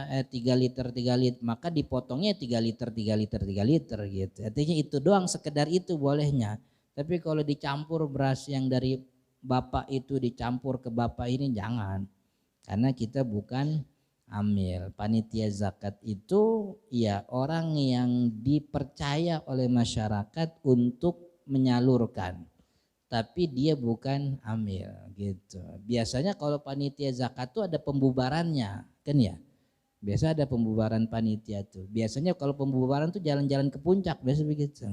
3 liter, maka dipotongnya 3 liter gitu. Artinya itu doang, sekedar itu bolehnya. Tapi kalau dicampur beras yang dari bapak itu dicampur ke bapak ini jangan. Karena kita bukan amil. Panitia zakat itu ya orang yang dipercaya oleh masyarakat untuk menyalurkan, tapi dia bukan amil gitu. Biasanya kalau panitia zakat tuh ada pembubarannya kan ya. Biasa ada pembubaran panitia tuh. Biasanya kalau pembubaran tuh jalan-jalan ke puncak, biasa begitu.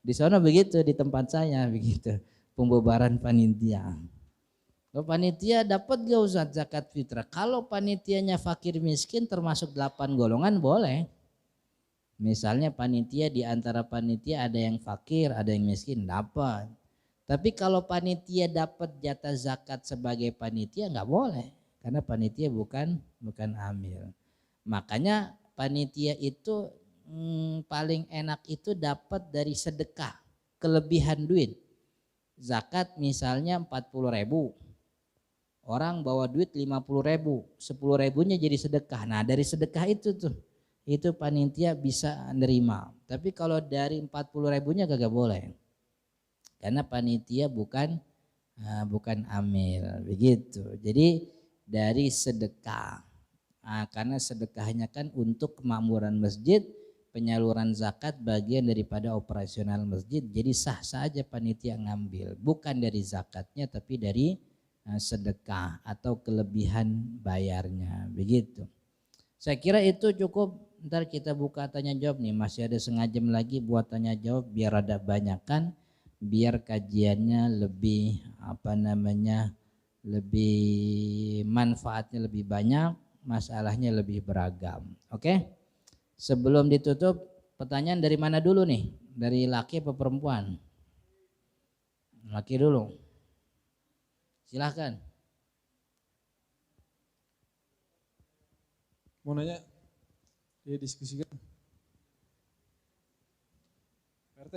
Di sana begitu, di tempat saya begitu. Pembubaran panitia. Kalau panitia dapat gak Ustaz zakat fitrah? Kalau panitianya fakir miskin termasuk 8 golongan boleh. Misalnya panitia, di antara panitia ada yang fakir, ada yang miskin, dapat. Tapi kalau panitia dapat jatah zakat sebagai panitia nggak boleh, karena panitia bukan amil. Makanya panitia itu paling enak itu dapat dari sedekah, kelebihan duit. Zakat misalnya 40.000, orang bawa duit 50.000, 10.000-nya jadi sedekah. Nah dari sedekah itu panitia bisa nerima. Tapi kalau dari 40.000-nya kagak boleh, karena panitia bukan amil begitu. Jadi dari sedekah, karena sedekahnya kan untuk kemakmuran masjid, penyaluran zakat bagian daripada operasional masjid. Jadi sah saja panitia ngambil, bukan dari zakatnya tapi dari sedekah atau kelebihan bayarnya begitu. Saya kira itu cukup. Ntar kita buka tanya jawab nih, masih ada setengah jam lagi buat tanya jawab biar ada banyakan, biar kajiannya lebih lebih manfaatnya lebih banyak, masalahnya lebih beragam. Oke? Sebelum ditutup, pertanyaan dari mana dulu nih? Dari laki apa perempuan? Laki dulu. Silahkan. Mau nanya? Dia diskusikan. RT.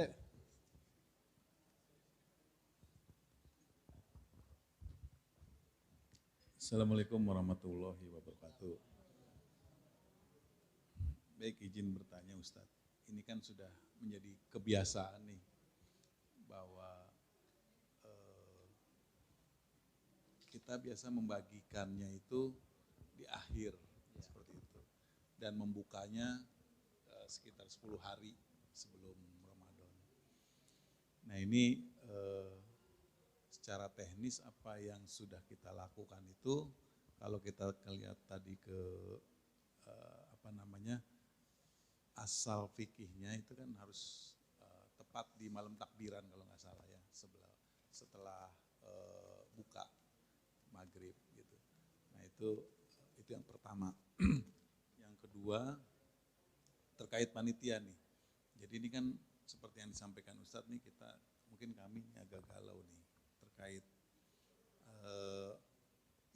Assalamualaikum warahmatullahi wabarakatuh. Baik, izin bertanya Ustadz. Ini kan sudah menjadi kebiasaan nih bahwa kita biasa membagikannya itu di akhir seperti itu dan membukanya sekitar 10 hari sebelum Ramadan. Nah ini secara teknis apa yang sudah kita lakukan itu, kalau kita lihat tadi ke asal fikihnya itu kan harus tepat di malam takbiran kalau nggak salah ya, setelah buka maghrib gitu. Nah itu yang pertama. Yang kedua terkait panitia nih. Jadi ini kan seperti yang disampaikan Ustadz nih, kami agak galau nih terkait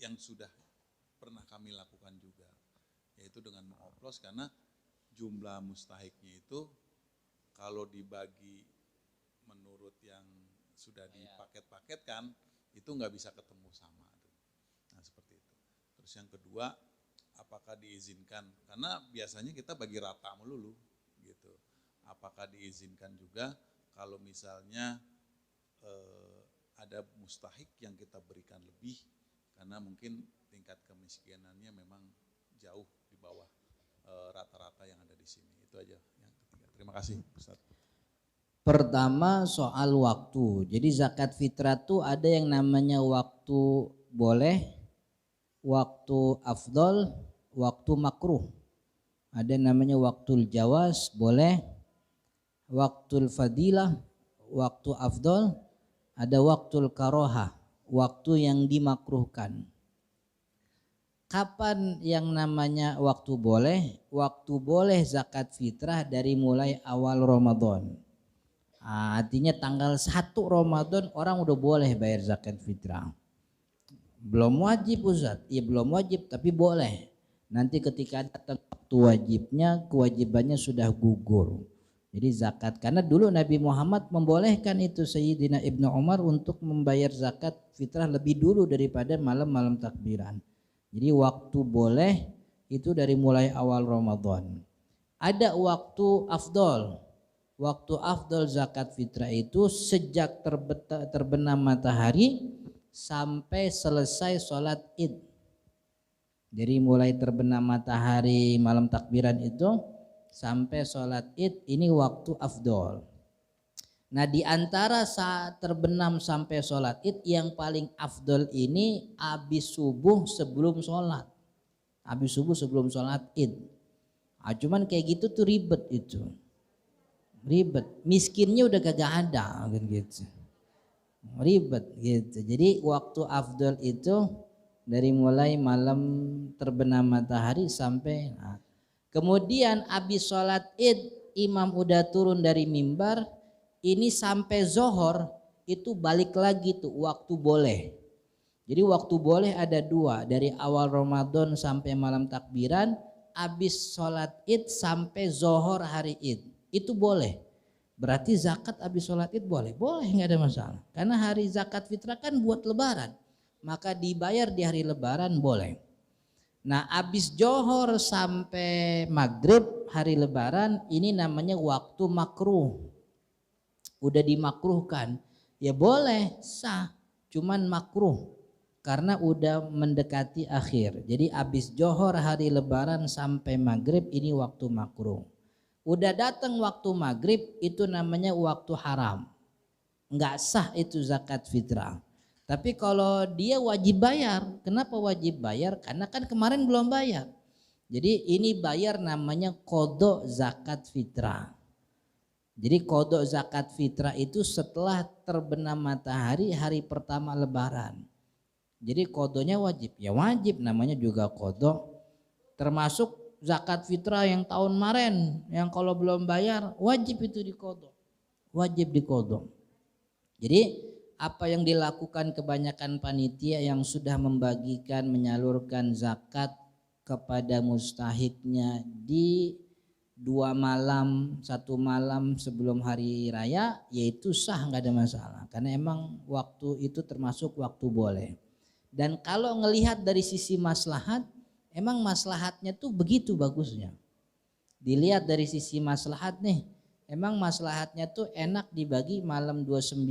yang sudah pernah kami lakukan juga, yaitu dengan mengoplos, karena jumlah mustahiknya itu kalau dibagi menurut yang sudah dipaket-paketkan itu nggak bisa ketemu sama. Nah seperti itu. Terus yang kedua, apakah diizinkan, karena biasanya kita bagi rata melulu gitu. Apakah diizinkan juga kalau misalnya ada mustahik yang kita berikan lebih karena mungkin tingkat kemiskinannya memang jauh di bawah rata-rata yang ada di sini. Itu aja yang ketiga. Terima kasih Ustaz. Pertama soal waktu. Jadi zakat fitrah tuh ada yang namanya waktu boleh, waktu afdol, waktu makruh. Ada yang namanya waktul jawaz, boleh, waktul fadilah, waktu afdol, ada waktul karohah, waktu yang dimakruhkan. Kapan yang namanya waktu boleh? Waktu boleh zakat fitrah dari mulai awal Ramadan. Artinya tanggal 1 Ramadan orang udah boleh bayar zakat fitrah. Belum wajib Ustaz, ya belum wajib tapi boleh. Nanti ketika datang waktu wajibnya, kewajibannya sudah gugur. Jadi zakat, karena dulu Nabi Muhammad membolehkan itu Sayyidina Ibnu Umar untuk membayar zakat fitrah lebih dulu daripada malam-malam takbiran. Jadi waktu boleh itu dari mulai awal Ramadan. Ada waktu afdol. Waktu afdol zakat fitrah itu sejak terbenam matahari sampai selesai sholat id. Jadi mulai terbenam matahari malam takbiran itu sampai sholat id ini waktu afdol. Nah di antara saat terbenam sampai sholat id yang paling afdol ini habis subuh sebelum sholat. Habis subuh sebelum sholat id. Cuman kayak gitu tuh ribet itu. Ribet. Miskinnya udah kagak ada gitu. Ribet gitu. Jadi waktu afdol itu dari mulai malam terbenam matahari sampai kemudian habis sholat id imam udah turun dari mimbar ini sampai zohor itu balik lagi tuh waktu boleh. Jadi waktu boleh ada dua dari awal Ramadan sampai malam takbiran habis sholat id sampai zohor hari id itu boleh. Berarti zakat habis sholat id boleh? Boleh, nggak ada masalah. Karena hari zakat fitrah kan buat lebaran. Maka dibayar di hari lebaran boleh. Nah habis johor sampai maghrib hari lebaran ini namanya waktu makruh. Udah dimakruhkan. Ya boleh, sah. Cuman makruh. Karena udah mendekati akhir. Jadi habis johor hari lebaran sampai maghrib ini waktu makruh. Udah datang waktu maghrib itu namanya waktu haram. Enggak sah itu zakat fitrah. Tapi kalau dia wajib bayar. Kenapa wajib bayar? Karena kan kemarin belum bayar. Jadi ini bayar namanya qadha zakat fitrah. Jadi qadha zakat fitrah itu setelah terbenam matahari hari pertama lebaran. Jadi qadhanya wajib. Ya wajib namanya juga qadha. Termasuk zakat fitrah yang tahun kemarin yang kalau belum bayar wajib itu diqadha. Wajib diqadha. Jadi apa yang dilakukan kebanyakan panitia yang sudah membagikan menyalurkan zakat kepada mustahiknya di 2 malam 1 malam sebelum hari raya yaitu sah, nggak ada masalah karena emang waktu itu termasuk waktu boleh. Dan kalau ngelihat dari sisi maslahat emang maslahatnya tuh begitu bagusnya. Dilihat dari sisi maslahat nih, emang maslahatnya tuh enak dibagi malam 29,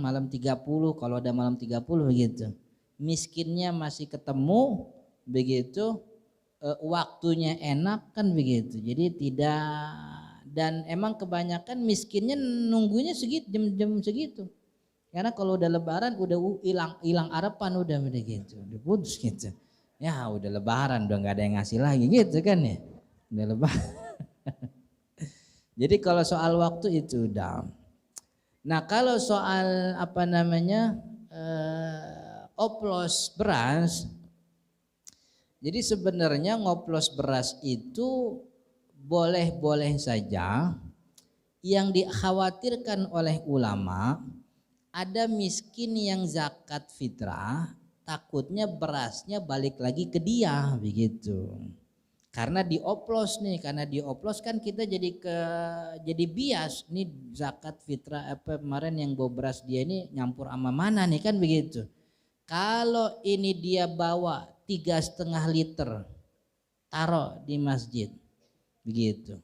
malam 30 kalau ada malam 30 begitu. Miskinnya masih ketemu begitu, waktunya enak kan begitu. Jadi tidak, dan emang kebanyakan miskinnya nunggunya segitu jam-jam segitu. Karena kalau udah lebaran udah hilang harapan udah begitu, udah putus gitu. Ya udah lebaran udah nggak ada yang ngasih lagi gitu kan ya. Udah lebaran. Jadi kalau soal waktu itu udah. Nah kalau soal apa namanya oplos beras. Jadi sebenarnya ngoplos beras itu boleh-boleh saja. Yang dikhawatirkan oleh ulama ada miskin yang zakat fitrah takutnya berasnya balik lagi ke dia begitu. Karena dioplos nih, karena dioplos kan kita jadi bias nih zakat fitrah apa kemarin yang bawa beras dia ini nyampur sama mana nih kan begitu. Kalau ini dia bawa 3,5 liter taruh di masjid begitu.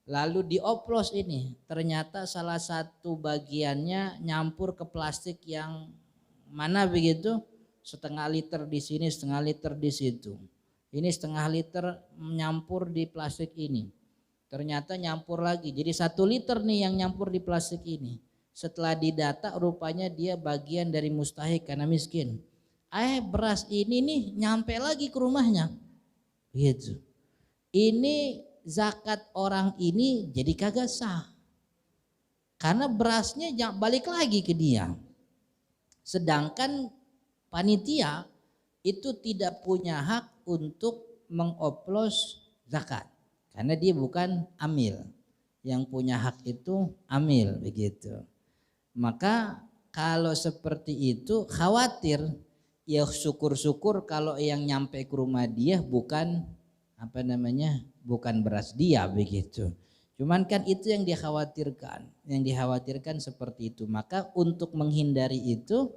Lalu dioplos ini ternyata salah satu bagiannya nyampur ke plastik yang mana begitu. 0,5 liter di sini, 0,5 liter di situ. Ini 0,5 liter nyampur di plastik ini. Ternyata nyampur lagi. Jadi 1 liter nih yang nyampur di plastik ini. Setelah didata rupanya dia bagian dari mustahik karena miskin. Beras ini nih nyampe lagi ke rumahnya. Gitu. Ini zakat orang ini jadi kagak sah. Karena berasnya balik lagi ke dia. Sedangkan panitia itu tidak punya hak untuk mengoplos zakat karena dia bukan amil. Yang punya hak itu amil begitu. Maka kalau seperti itu khawatir ya syukur-syukur kalau yang nyampe ke rumah dia bukan apa namanya bukan beras dia begitu. Cuman kan itu yang dikhawatirkan seperti itu. Maka untuk menghindari itu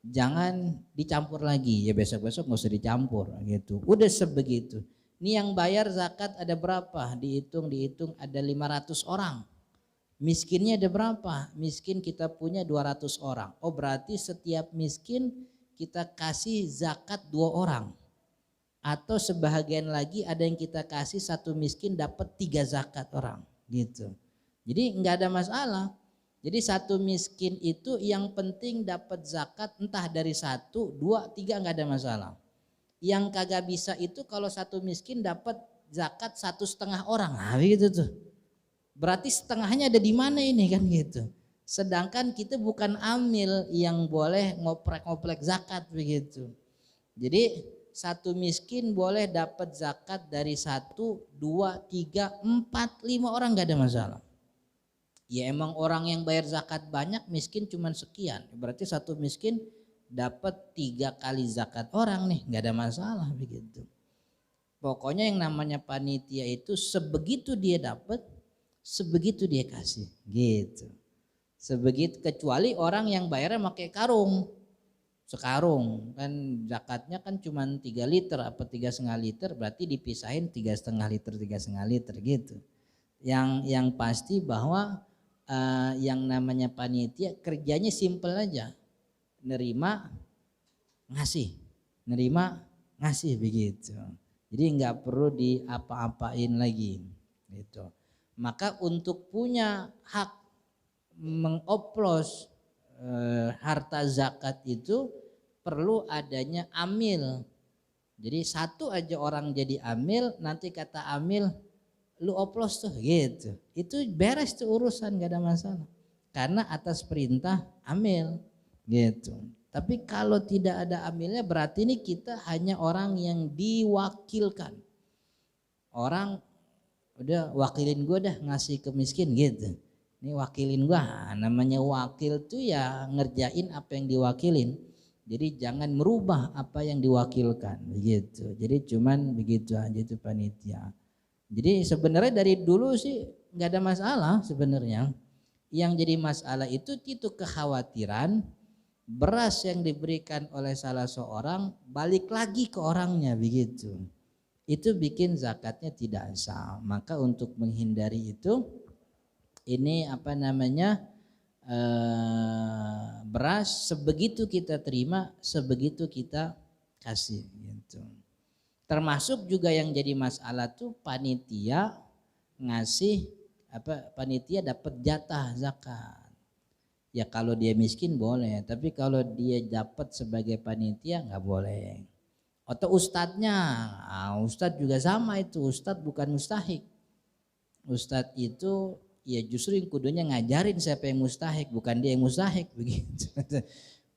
jangan dicampur lagi ya besok-besok nggak usah dicampur gitu. Udah sebegitu. Ini yang bayar zakat ada berapa? Dihitung ada 500 orang. Miskinnya ada berapa? Miskin kita punya 200 orang. Oh berarti setiap miskin kita kasih zakat 2 orang. Atau sebahagian lagi ada yang kita kasih satu miskin dapat 3 zakat orang. Gitu. Jadi enggak ada masalah. Jadi satu miskin itu yang penting dapat zakat entah dari 1, 2, 3 enggak ada masalah. Yang kagak bisa itu kalau satu miskin dapat zakat 1,5 orang. Nah gitu tuh. Berarti setengahnya ada di mana ini kan gitu. Sedangkan kita bukan amil yang boleh ngoprek-ngoprek zakat begitu. Jadi satu miskin boleh dapat zakat dari 1, 2, 3, 4, 5 orang gak ada masalah. Ya emang orang yang bayar zakat banyak, miskin cuma sekian. Berarti satu miskin dapat 3 kali zakat orang nih, gak ada masalah begitu. Pokoknya yang namanya panitia itu sebegitu dia dapat, sebegitu dia kasih gitu. Sebegitu, kecuali orang yang bayarnya pakai karung. Sekarung kan zakatnya kan cuma 3 liter apa 3,5 liter, berarti dipisahin 3,5 liter 3,5 liter gitu. Yang pasti bahwa yang namanya panitia kerjanya simple aja. Nerima ngasih begitu. Jadi nggak perlu diapa-apain lagi gitu. Maka untuk punya hak mengoplos harta zakat itu perlu adanya amil. Jadi satu aja orang jadi amil, nanti kata amil lu oplos tuh gitu. Itu beres tuh urusan, gak ada masalah. Karena atas perintah amil gitu. Tapi kalau tidak ada amilnya berarti ini kita hanya orang yang diwakilkan. Orang udah wakilin gue dah ngasih ke miskin gitu. Ini wakilin gue, namanya wakil tuh ya ngerjain apa yang diwakilin. Jadi jangan merubah apa yang diwakilkan begitu. Jadi cuman begitu aja itu panitia. Jadi sebenarnya dari dulu sih nggak ada masalah sebenarnya. Yang jadi masalah itu kekhawatiran beras yang diberikan oleh salah seorang balik lagi ke orangnya begitu. Itu bikin zakatnya tidak sah. Maka untuk menghindari itu, ini beras sebegitu kita terima, sebegitu kita kasih gitu. Termasuk juga yang jadi masalah tuh panitia ngasih panitia dapat jatah zakat. Ya kalau dia miskin boleh, tapi kalau dia dapat sebagai panitia nggak boleh. Atau ustadznya, ustadz juga sama itu, ustadz bukan mustahik. Ustadz itu ya justru yang kudunya ngajarin siapa yang mustahik, bukan dia yang mustahik begitu.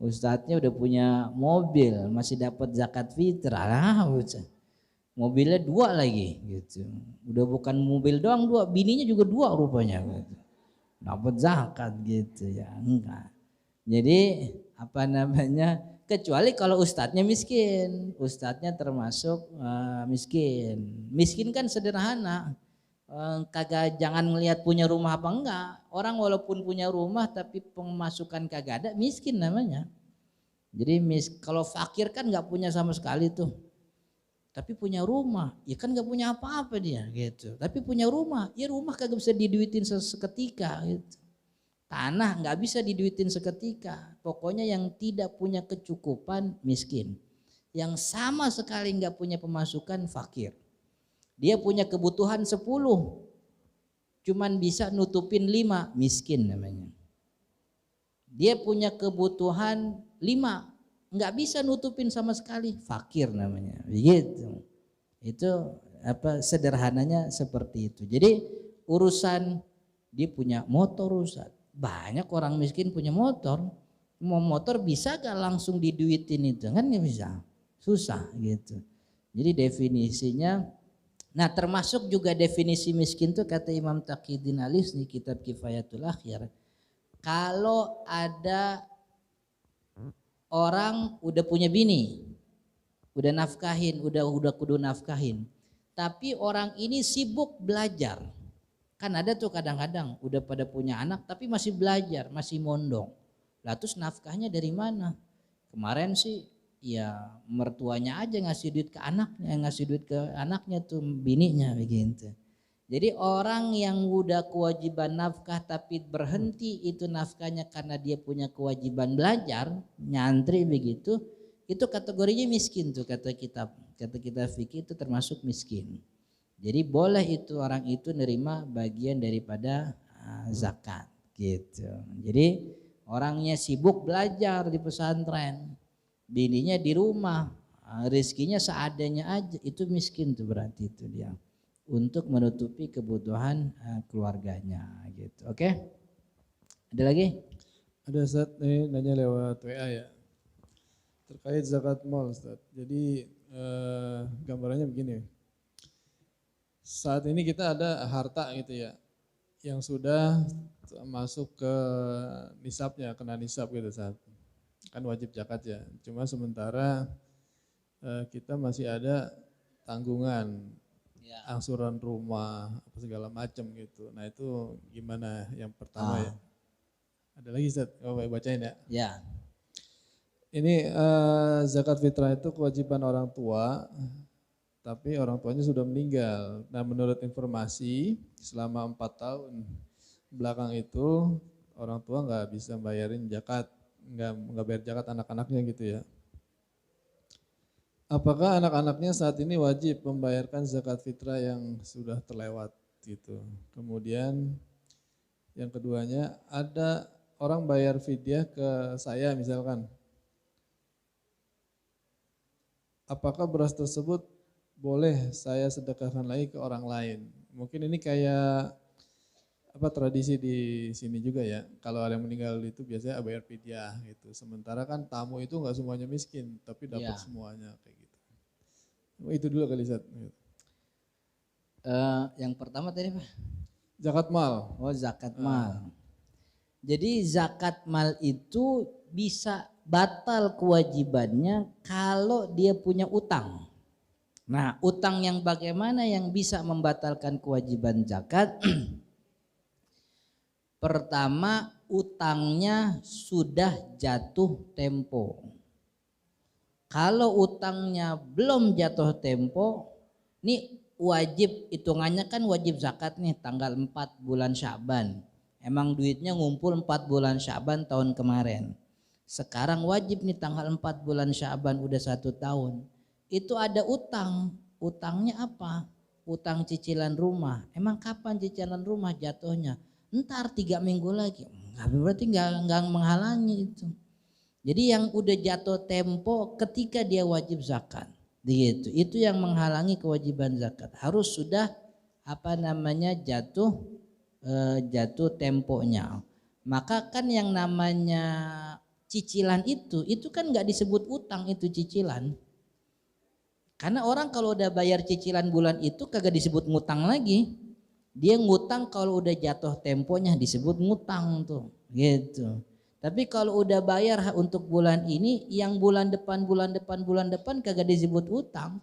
Ustadznya udah punya mobil, masih dapat zakat fitrah, mobilnya 2 lagi gitu. Udah bukan mobil doang 2, bininya juga 2 rupanya. Gitu. Dapat zakat gitu ya, enggak. Jadi kecuali kalau ustadznya miskin, ustadznya termasuk miskin. Miskin kan sederhana, kagak jangan ngelihat punya rumah apa enggak. Orang walaupun punya rumah tapi pemasukan kagak ada, miskin namanya. Jadi kalau fakir kan nggak punya sama sekali tuh, tapi punya rumah, ya kan nggak punya apa-apa dia gitu. Tapi punya rumah, ya rumah kagak bisa diduitin seketika gitu. Tanah nggak bisa diduitin seketika. Pokoknya yang tidak punya kecukupan miskin. Yang sama sekali nggak punya pemasukan fakir. Dia punya kebutuhan 10, cuman bisa nutupin 5, miskin namanya. Dia punya kebutuhan 5, nggak bisa nutupin sama sekali, fakir namanya. Begitu. Itu sederhananya seperti itu. Jadi urusan dia punya motor rusak. Banyak orang miskin punya motor. Mau motor bisa gak langsung diduitin itu? Kan gak bisa. Susah gitu. Jadi definisinya, nah termasuk juga definisi miskin itu kata Imam Taqiyuddin Alis di kitab Kifayatul Akhyar. Kalau ada orang udah punya bini, udah nafkahin, udah kudu nafkahin. Tapi orang ini sibuk belajar. Kan ada tuh kadang-kadang udah pada punya anak tapi masih belajar, masih mondong. Lah terus nafkahnya dari mana? Kemarin sih ya mertuanya aja ngasih duit ke anaknya, ngasih duit ke anaknya tuh bininya begitu. Jadi orang yang udah kewajiban nafkah tapi berhenti itu nafkahnya karena dia punya kewajiban belajar, nyantri begitu, itu kategorinya miskin tuh kata kitab fikih itu termasuk miskin. Jadi boleh itu orang itu nerima bagian daripada zakat gitu. Jadi orangnya sibuk belajar di pesantren, bininya di rumah, rezekinya seadanya aja, itu miskin tuh berarti itu dia. Untuk menutupi kebutuhan keluarganya gitu. Oke? Ada lagi? Ada Ustaz nih nanya lewat WA ya. Terkait zakat mal Ustaz. Jadi gambarannya begini. Saat ini kita ada harta gitu ya. Yang sudah masuk ke nisabnya, kena nisab gitu Ustaz. Kan wajib zakat ya. Cuma sementara kita masih ada tanggungan, angsuran rumah, apa segala macam gitu. Nah itu gimana yang pertama ya? Ada lagi Ustaz, bacain ya. Ya. Ini zakat fitrah itu kewajiban orang tua, tapi orang tuanya sudah meninggal. Nah menurut informasi selama 4 tahun belakang itu orang tua nggak bisa bayarin zakat, nggak bayar zakat anak-anaknya gitu ya. Apakah anak-anaknya saat ini wajib membayarkan zakat fitrah yang sudah terlewat gitu. Kemudian yang keduanya ada orang bayar fidyah ke saya misalkan. Apakah beras tersebut boleh saya sedekahkan lagi ke orang lain? Mungkin ini kayak tradisi di sini juga ya. Kalau ada yang meninggal itu biasanya bayar fidyah gitu. Sementara kan tamu itu nggak semuanya miskin, tapi dapat semuanya kayak gitu. Itu dulu kali Ustaz. Yang pertama tadi apa? Zakat mal. Oh zakat mal. Jadi zakat mal itu bisa batal kewajibannya kalau dia punya utang. Nah utang yang bagaimana yang bisa membatalkan kewajiban zakat? Pertama utangnya sudah jatuh tempo. Kalau utangnya belum jatuh tempo, ini wajib hitungannya kan wajib zakat nih tanggal 4 bulan Sya'ban. Emang duitnya ngumpul 4 bulan Sya'ban tahun kemarin. Sekarang wajib nih tanggal 4 bulan Sya'ban udah 1 tahun. Itu ada utang. Utangnya apa? Utang cicilan rumah. Emang kapan cicilan rumah jatuhnya? Ntar 3 minggu lagi. Berarti nggak menghalangi itu. Jadi yang udah jatuh tempo ketika dia wajib zakat, gitu. Itu yang menghalangi kewajiban zakat. Harus sudah jatuh temponya. Maka kan yang namanya cicilan itu kan nggak disebut utang, itu cicilan. Karena orang kalau udah bayar cicilan bulan itu kagak disebut ngutang lagi. Dia ngutang kalau udah jatuh temponya disebut ngutang tuh, gitu. Tapi kalau udah bayar untuk bulan ini, yang bulan depan kagak disebut utang.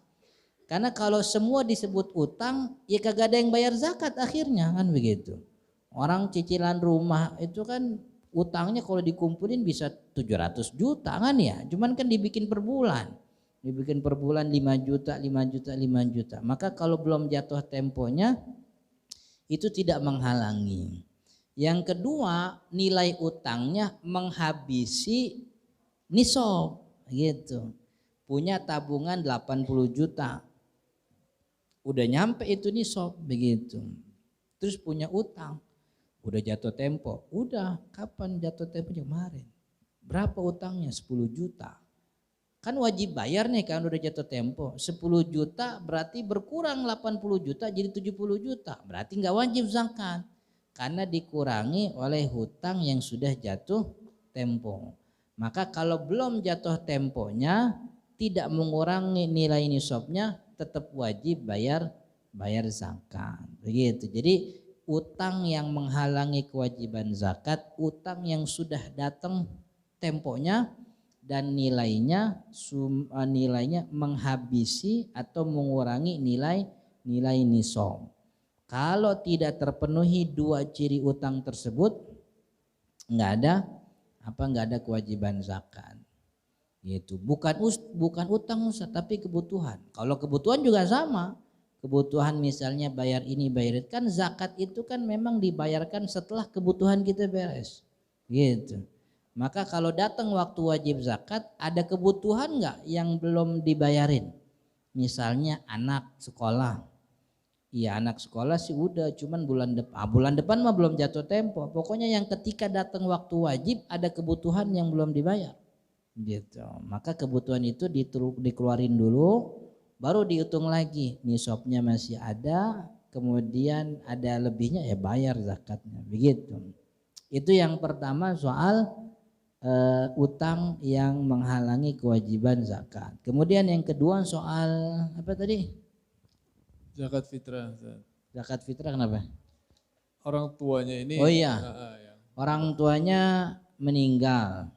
Karena kalau semua disebut utang, ya kagak ada yang bayar zakat akhirnya kan begitu. Orang cicilan rumah itu kan utangnya kalau dikumpulin bisa 700 juta kan ya. Cuman kan dibikin per bulan. Dibikin per bulan 5 juta. Maka kalau belum jatuh temponya itu tidak menghalangi. Yang kedua, nilai utangnya menghabisi nisab gitu. Punya tabungan 80 juta. Udah nyampe itu nisab begitu. Terus punya utang. Udah jatuh tempo. Udah, kapan jatuh temponya? Kemarin. Berapa utangnya? 10 juta. Kan wajib bayar nih kan udah jatuh tempo. 10 juta berarti berkurang 80 juta jadi 70 juta. Berarti nggak wajib zakat. Karena dikurangi oleh hutang yang sudah jatuh tempo. Maka kalau belum jatuh temponya tidak mengurangi nilai nisabnya tetap wajib bayar zakat. Begitu. Jadi utang yang menghalangi kewajiban zakat, utang yang sudah datang temponya dan nilainya menghabisi atau mengurangi nilai nisab. Kalau tidak terpenuhi 2 ciri utang tersebut nggak ada kewajiban zakat. Gitu. Bukan utang Ustaz, tapi kebutuhan. Kalau kebutuhan juga sama. Kebutuhan misalnya bayar ini bayar itu, kan zakat itu kan memang dibayarkan setelah kebutuhan kita beres. Gitu. Maka kalau datang waktu wajib zakat, ada kebutuhan nggak yang belum dibayarin? Misalnya anak sekolah. Iya, anak sekolah sih udah, cuman bulan depan mah belum jatuh tempo. Pokoknya yang ketika datang waktu wajib ada kebutuhan yang belum dibayar. Gitu. Maka kebutuhan itu dikeluarin dulu, baru dihitung lagi. Nisabnya masih ada, kemudian ada lebihnya ya bayar zakatnya. Begitu. Itu yang pertama soal utang yang menghalangi kewajiban zakat. Kemudian yang kedua soal apa tadi? Zakat fitrah. Zakat fitrah kenapa? Orang tuanya ini. Oh iya. Ya. Orang tuanya meninggal.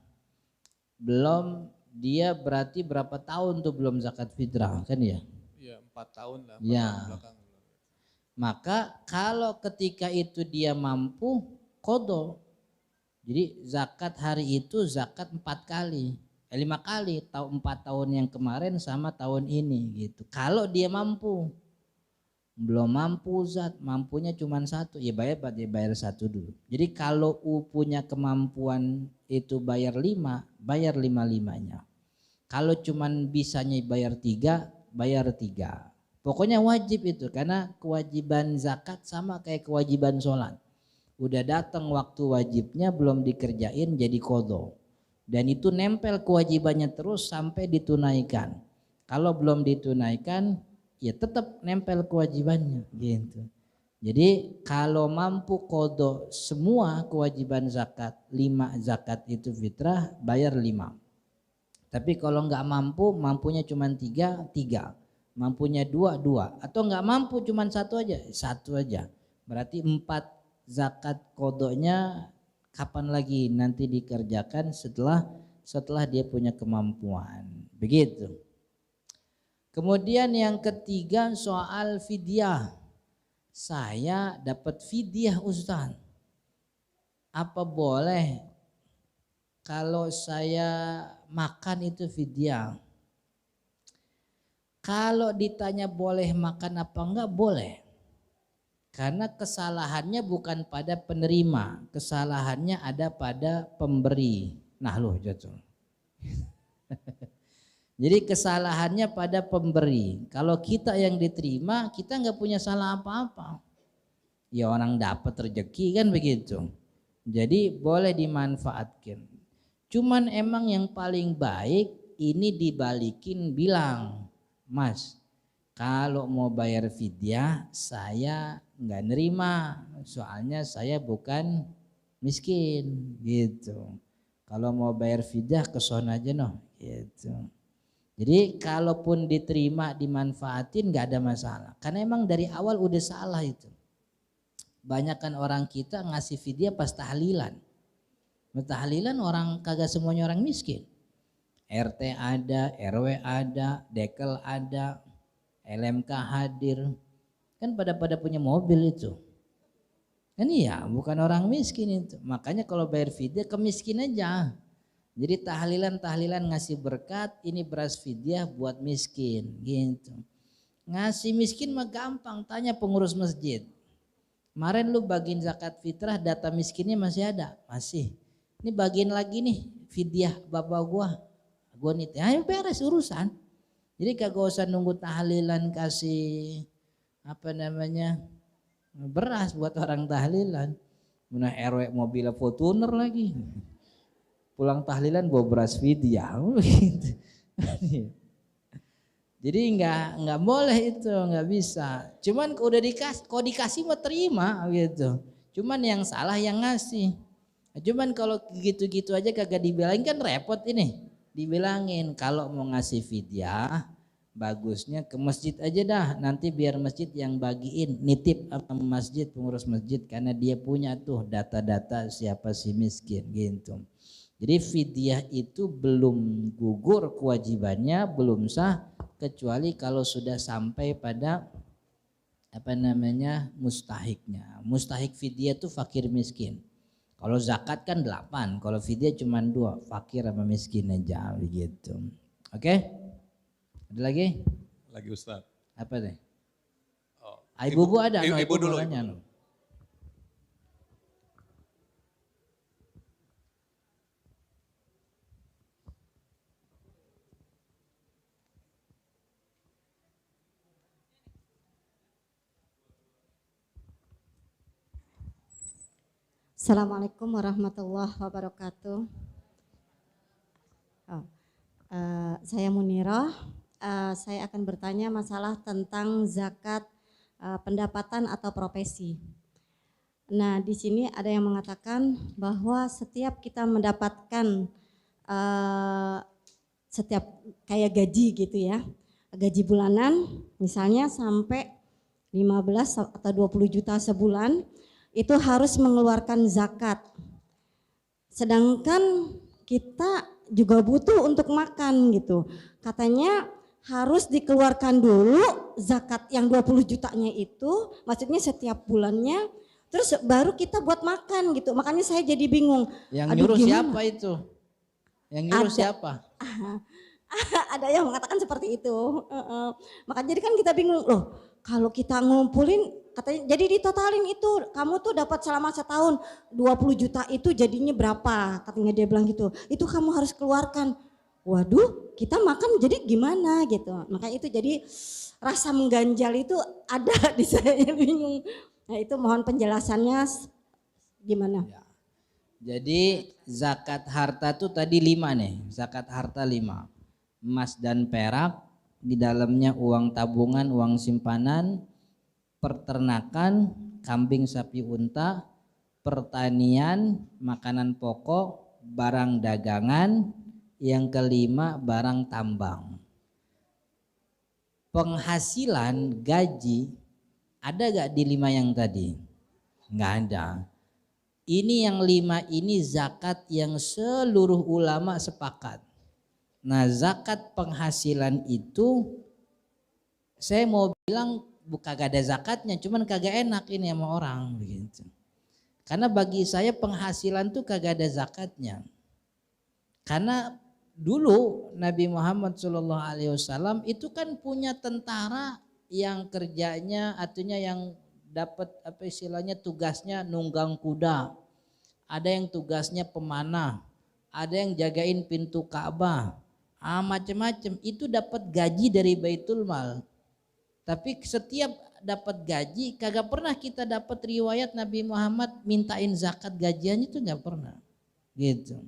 Belum, dia berarti berapa tahun tuh belum zakat fitrah kan ya? Iya, 4 tahun lah. 4 ya. tahun belakang. Maka kalau ketika itu dia mampu qadha. Jadi zakat hari itu zakat 4 kali. 5 kali, 4 tahun yang kemarin sama tahun ini gitu. Kalau dia mampu. Belum mampu zat, mampunya cuma 1, ya bayar 1 dulu. Jadi kalau punya kemampuan itu bayar 5, bayar 5-5-nya. Kalau cuma bisanya bayar 3, bayar 3. Pokoknya wajib itu, karena kewajiban zakat sama kayak kewajiban sholat. Udah datang waktu wajibnya belum dikerjain jadi qadha. Dan itu nempel kewajibannya terus sampai ditunaikan. Kalau belum ditunaikan ya tetap nempel kewajibannya gitu. Jadi kalau mampu qadha semua kewajiban zakat, 5 zakat itu fitrah, bayar 5. Tapi kalau enggak mampu, mampunya cuma 3, 3. Mampunya 2, 2. Atau enggak mampu cuma 1 aja, 1 aja. Berarti 4 zakat qadhanya kapan lagi nanti dikerjakan setelah dia punya kemampuan. Begitu. Kemudian yang ketiga soal fidyah. Saya dapat fidyah Ustaz. Apa boleh kalau saya makan itu fidyah? Kalau ditanya boleh makan apa enggak, boleh. Karena kesalahannya bukan pada penerima, kesalahannya ada pada pemberi. Nah loh jatuh. Jadi kesalahannya pada pemberi. Kalau kita yang diterima, kita nggak punya salah apa-apa. Ya orang dapat rezeki kan begitu. Jadi boleh dimanfaatkan. Cuman emang yang paling baik ini dibalikin bilang, Mas, kalau mau bayar fidyah saya nggak nerima. Soalnya saya bukan miskin gitu. Kalau mau bayar fidyah ke sono aja noh gitu. Jadi kalaupun diterima dimanfaatin nggak ada masalah. Karena emang dari awal udah salah itu. Banyakan orang kita ngasih fidyah pas tahlilan. Tahlilan orang kagak semuanya orang miskin. RT ada, RW ada, dekel ada, LMK hadir. Kan pada punya mobil itu. Kan iya, bukan orang miskin itu. Makanya kalau bayar fidyah kemiskin aja. Jadi tahlilan ngasih berkat, ini beras fidyah buat miskin gitu. Ngasih miskin mah gampang, tanya pengurus masjid. Kemarin lu bagiin zakat fitrah, data miskinnya masih ada? Masih. Ini bagiin lagi nih fidyah bapak gua nih, ayo beres urusan. Jadi kagak usah nunggu tahlilan kasih beras buat orang tahlilan. Mana RW mobil Fortuner lagi. Pulang tahlilan bawa beras fidyah gitu. Jadi nggak boleh itu, nggak bisa. Cuman kalau dikasih mau terima gitu. Cuman yang salah yang ngasih. Cuman kalau gitu-gitu aja kagak dibilangin kan repot ini. Dibilangin kalau mau ngasih fidyah bagusnya ke masjid aja dah. Nanti biar masjid yang bagiin, nitip sama masjid, pengurus masjid, karena dia punya tuh data-data siapa si miskin gitu. Jadi fidyah itu belum gugur kewajibannya, belum sah kecuali kalau sudah sampai pada mustahiknya. Mustahik fidyah itu fakir miskin. Kalau zakat kan 8, kalau fidyah cuma 2, fakir sama miskin aja begitu. Oke? Ada lagi? Lagi Ustadz. Apa deh? Oh, Ibu ada, no, ibu dulu. mau tanya, Ibu. no. Assalamualaikum warahmatullahi wabarakatuh. Oh, saya Munirah. Saya akan bertanya masalah tentang zakat pendapatan atau profesi. Nah, di sini ada yang mengatakan bahwa setiap kita mendapatkan setiap kayak gaji gitu ya, gaji bulanan misalnya sampai 15 atau 20 juta sebulan, itu harus mengeluarkan zakat. Sedangkan kita juga butuh untuk makan gitu. Katanya harus dikeluarkan dulu zakat yang 20 jutanya itu, maksudnya setiap bulannya, terus baru kita buat makan gitu. Makanya saya jadi bingung. Yang Aduh, nyuruh gimana? siapa itu? Yang nyuruh Ada. siapa? Ada yang mengatakan seperti itu. Makanya jadi kan kita bingung loh, kalau kita ngumpulin katanya jadi ditotalin itu kamu tuh dapat selama setahun 20 juta itu jadinya berapa, katanya dia bilang gitu. Itu kamu harus keluarkan. Waduh, kita makan jadi gimana gitu. Makanya itu jadi rasa mengganjal itu ada di saya bingung. Nah, itu mohon penjelasannya gimana? Ya. Jadi zakat harta tuh tadi 5 nih, zakat harta 5. Emas dan perak, di dalamnya uang tabungan, uang simpanan, peternakan, kambing, sapi, unta, pertanian, makanan pokok, barang dagangan, yang kelima barang tambang. Penghasilan gaji ada gak di 5 yang tadi? Nggak ada. Ini yang 5 ini zakat yang seluruh ulama sepakat. Nah, zakat penghasilan itu saya mau bilang kagak ada zakatnya, cuman kagak enak ini sama orang begitu. Karena bagi saya penghasilan tuh kagak ada zakatnya. Karena dulu Nabi Muhammad SAW itu kan punya tentara yang kerjanya artinya yang dapat apa istilahnya tugasnya nunggang kuda. Ada yang tugasnya pemanah, ada yang jagain pintu Ka'bah. Macam-macam itu dapat gaji dari Baitul Mal. Tapi setiap dapat gaji kagak pernah kita dapat riwayat Nabi Muhammad mintain zakat gajiannya itu nggak pernah. Gitu.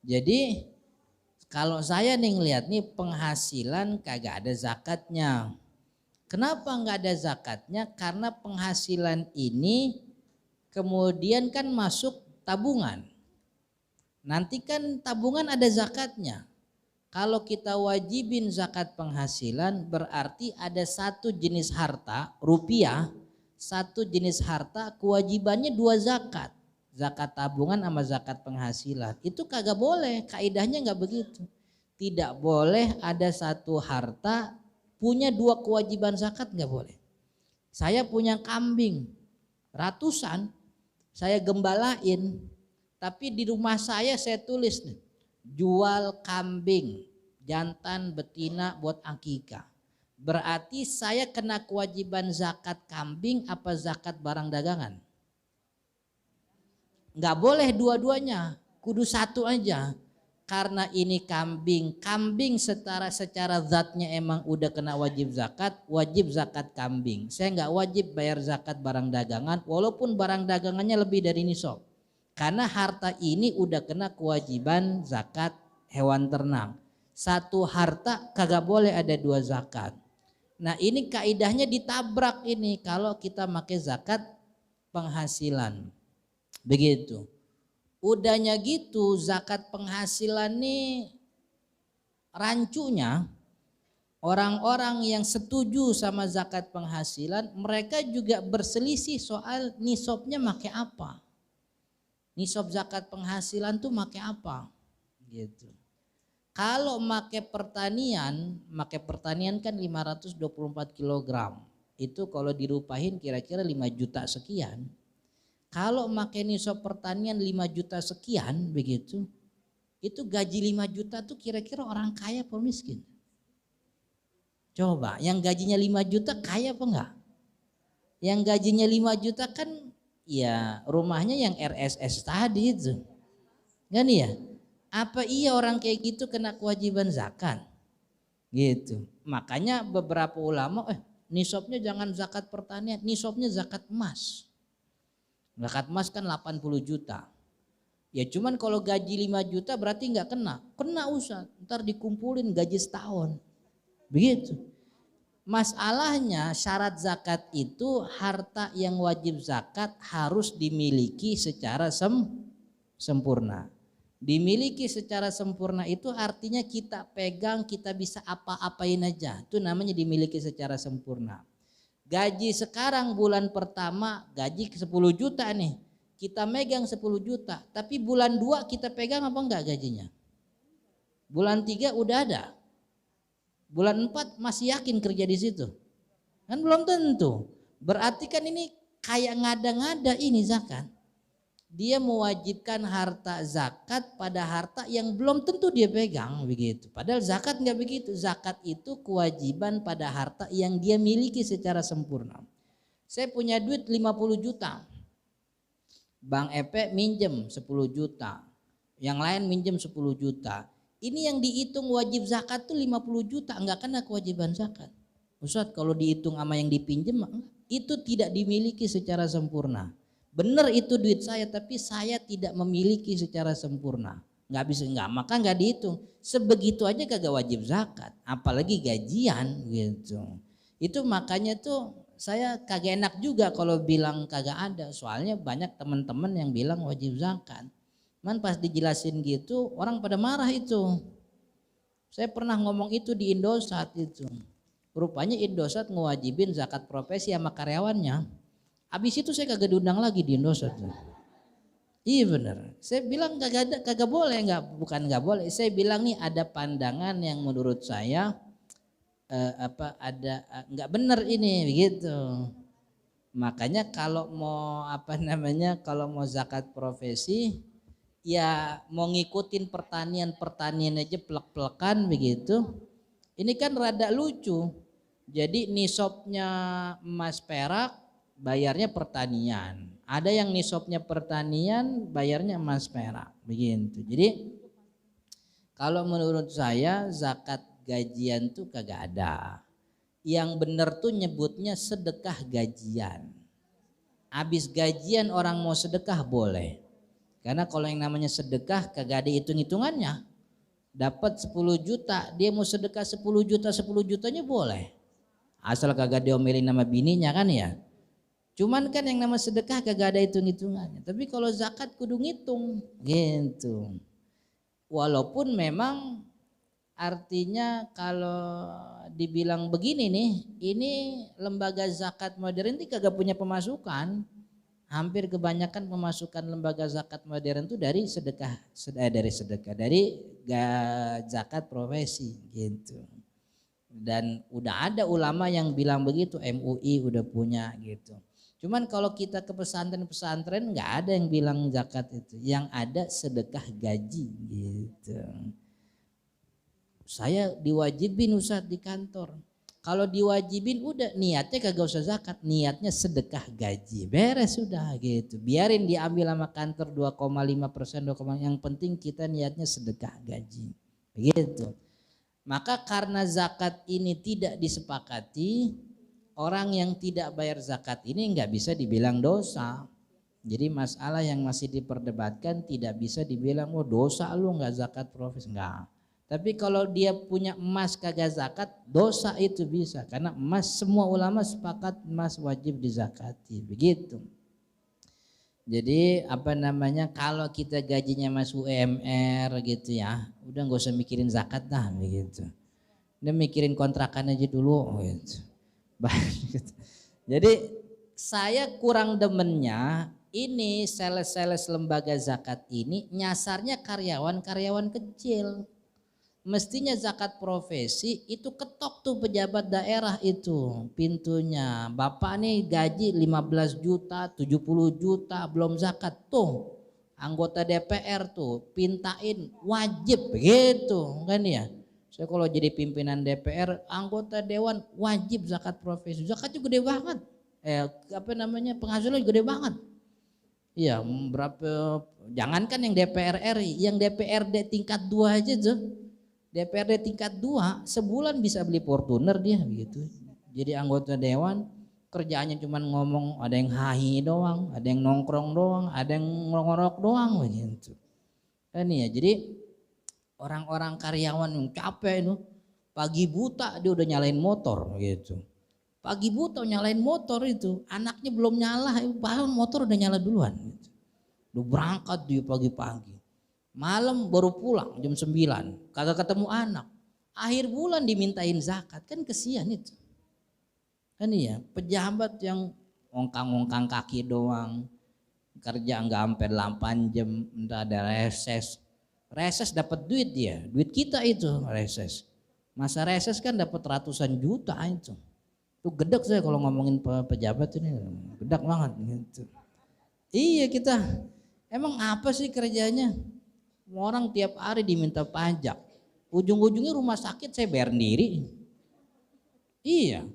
Jadi kalau saya nih ngelihat nih penghasilan kagak ada zakatnya. Kenapa nggak ada zakatnya? Karena penghasilan ini kemudian kan masuk tabungan. Nanti kan tabungan ada zakatnya. Kalau kita wajibin zakat penghasilan berarti ada satu jenis harta, rupiah, satu jenis harta kewajibannya 2 zakat. Zakat tabungan sama zakat penghasilan. Itu kagak boleh, kaidahnya nggak begitu. Tidak boleh ada satu harta punya 2 kewajiban zakat, nggak boleh. Saya punya kambing ratusan, saya gembalain, tapi di rumah saya tulis nih, jual kambing jantan betina buat akikah. Berarti saya kena kewajiban zakat kambing apa zakat barang dagangan? Nggak boleh dua-duanya, kudu satu aja. Karena ini kambing secara zatnya emang udah kena wajib zakat kambing. Saya nggak wajib bayar zakat barang dagangan walaupun barang dagangannya lebih dari nisab. Karena harta ini udah kena kewajiban zakat hewan ternak. Satu harta kagak boleh ada 2 zakat. Nah ini kaidahnya ditabrak ini kalau kita pakai zakat penghasilan. Begitu. Udahnya gitu zakat penghasilan nih rancunya orang-orang yang setuju sama zakat penghasilan mereka juga berselisih soal nisabnya pakai apa. Nisab zakat penghasilan tuh make apa? Gitu. Kalau make pertanian kan 524 kg. Itu kalau dirupahin kira-kira 5 juta sekian. Kalau makai nisab pertanian 5 juta sekian begitu, itu gaji 5 juta tuh kira-kira orang kaya apa miskin? Coba, yang gajinya 5 juta kaya apa enggak? Yang gajinya 5 juta kan ya rumahnya yang RSS tadi itu. Kan ya? Apa iya orang kayak gitu kena kewajiban zakat? Gitu. Makanya beberapa ulama nisabnya jangan zakat pertanian, nisabnya zakat emas. Zakat emas kan 80 juta. Ya cuman kalau gaji 5 juta berarti nggak kena. Kena Ustaz, ntar dikumpulin gaji setahun. Begitu. Masalahnya syarat zakat itu harta yang wajib zakat harus dimiliki secara sempurna. Dimiliki secara sempurna itu artinya kita pegang, kita bisa apa-apain aja. Itu namanya dimiliki secara sempurna. Gaji sekarang bulan pertama gaji 10 juta nih. Kita megang 10 juta. Tapi bulan 2 kita pegang apa enggak gajinya? Bulan 3 udah ada. Bulan 4 masih yakin kerja di situ? Kan belum tentu. Berarti kan ini kayak ngada-ngada ini zakat. Dia mewajibkan harta zakat pada harta yang belum tentu dia pegang begitu. Padahal zakat enggak begitu. Zakat itu kewajiban pada harta yang dia miliki secara sempurna. Saya punya duit 50 juta. Bang Epe minjem 10 juta. Yang lain minjem 10 juta. Ini yang dihitung wajib zakat tuh 50 juta, enggak kena kewajiban zakat. Ustaz, kalau dihitung sama yang dipinjem itu tidak dimiliki secara sempurna. Benar itu duit saya tapi saya tidak memiliki secara sempurna. Enggak bisa, enggak, maka enggak dihitung. Sebegitu aja kagak wajib zakat, apalagi gajian gitu. Itu makanya tuh saya kagak enak juga kalau bilang kagak ada. Soalnya banyak teman-teman yang bilang wajib zakat. Man pas dijelasin gitu orang pada marah itu. Saya pernah ngomong itu di Indosat itu. Rupanya Indosat ngewajibin zakat profesi sama karyawannya. Habis itu saya kagak diundang lagi di Indosat. Iya benar. Saya bilang kagak boleh, bukan nggak boleh. Saya bilang nih ada pandangan yang menurut saya nggak benar ini begitu. Makanya kalau mau kalau mau zakat profesi ya mau ngikutin pertanian aja plek-plekan begitu. Ini kan rada lucu. Jadi nisabnya emas perak bayarnya pertanian. Ada yang nisabnya pertanian bayarnya emas perak begitu. Jadi kalau menurut saya zakat gajian tuh kagak ada. Yang benar tuh nyebutnya sedekah gajian. Habis gajian orang mau sedekah boleh. Karena kalau yang namanya sedekah kagak ada hitung-hitungannya. Dapat 10 juta, dia mau sedekah 10 jutanya boleh. Asal kagak diomelin sama bininya kan ya. Cuman kan yang nama sedekah kagak ada hitung-hitungannya. Tapi kalau zakat kudu ngitung gitu. Walaupun memang artinya kalau dibilang begini nih, ini lembaga zakat modern itu kagak punya pemasukan. Hampir kebanyakan pemasukan lembaga zakat modern itu dari zakat profesi gitu. Dan udah ada ulama yang bilang begitu, MUI udah punya gitu. Cuman kalau kita ke pesantren nggak ada yang bilang zakat itu, yang ada sedekah gaji gitu. Saya diwajibin Ustaz di kantor. Kalau diwajibin udah niatnya kagak usah zakat, niatnya sedekah gaji. Beres sudah gitu. Biarin diambil sama kantor 2,5%, yang penting kita niatnya sedekah gaji. Begitu. Maka karena zakat ini tidak disepakati, orang yang tidak bayar zakat ini nggak bisa dibilang dosa. Jadi masalah yang masih diperdebatkan tidak bisa dibilang dosa lu nggak zakat profesi, enggak. Tapi kalau dia punya emas kagak zakat, dosa itu bisa. Karena emas semua ulama sepakat emas wajib dizakati. Begitu. Jadi kalau kita gajinya masuk UMR gitu ya, udah nggak usah mikirin zakat dah begitu. Udah mikirin kontrakan aja dulu gitu. Jadi saya kurang demennya ini sales lembaga zakat ini nyasarnya karyawan kecil. Mestinya zakat profesi itu ketok tuh pejabat daerah itu pintunya. Bapak nih gaji 15 juta, 70 juta belum zakat tuh. Anggota DPR tuh pintain wajib gitu kan ya. Saya kalau jadi pimpinan DPR, anggota dewan wajib zakat profesi. Zakatnya gede banget. Penghasilannya gede banget. Iya, berapa jangankan yang DPR RI, yang DPRD tingkat 2 aja tuh. DPRD tingkat 2 sebulan bisa beli Fortuner dia gitu. Jadi anggota dewan kerjaannya cuma ngomong, ada yang hahi doang, ada yang nongkrong doang, ada yang ngerokok doang begitu. Kan ya, jadi orang-orang karyawan yang capek itu pagi buta dia udah nyalain motor gitu. Pagi buta nyalain motor itu, anaknya belum nyala, bahkan motor udah nyala duluan gitu. Udah berangkat dia pagi-pagi. Malam baru pulang jam 9, kagak ketemu anak. Akhir bulan dimintain zakat, kan kesian itu. Kan iya, pejabat yang ngongkang-ngongkang kaki doang, kerja nggak sampai 8 jam, entah ada reses. Reses dapat duit dia, duit kita itu reses. Masa reses kan dapat ratusan juta itu. Tuh gedek saya kalau ngomongin pejabat ini, gedek banget gitu. Iya kita, emang apa sih kerjanya? Orang tiap hari diminta pajak, ujung-ujungnya rumah sakit saya bayar sendiri. Iya,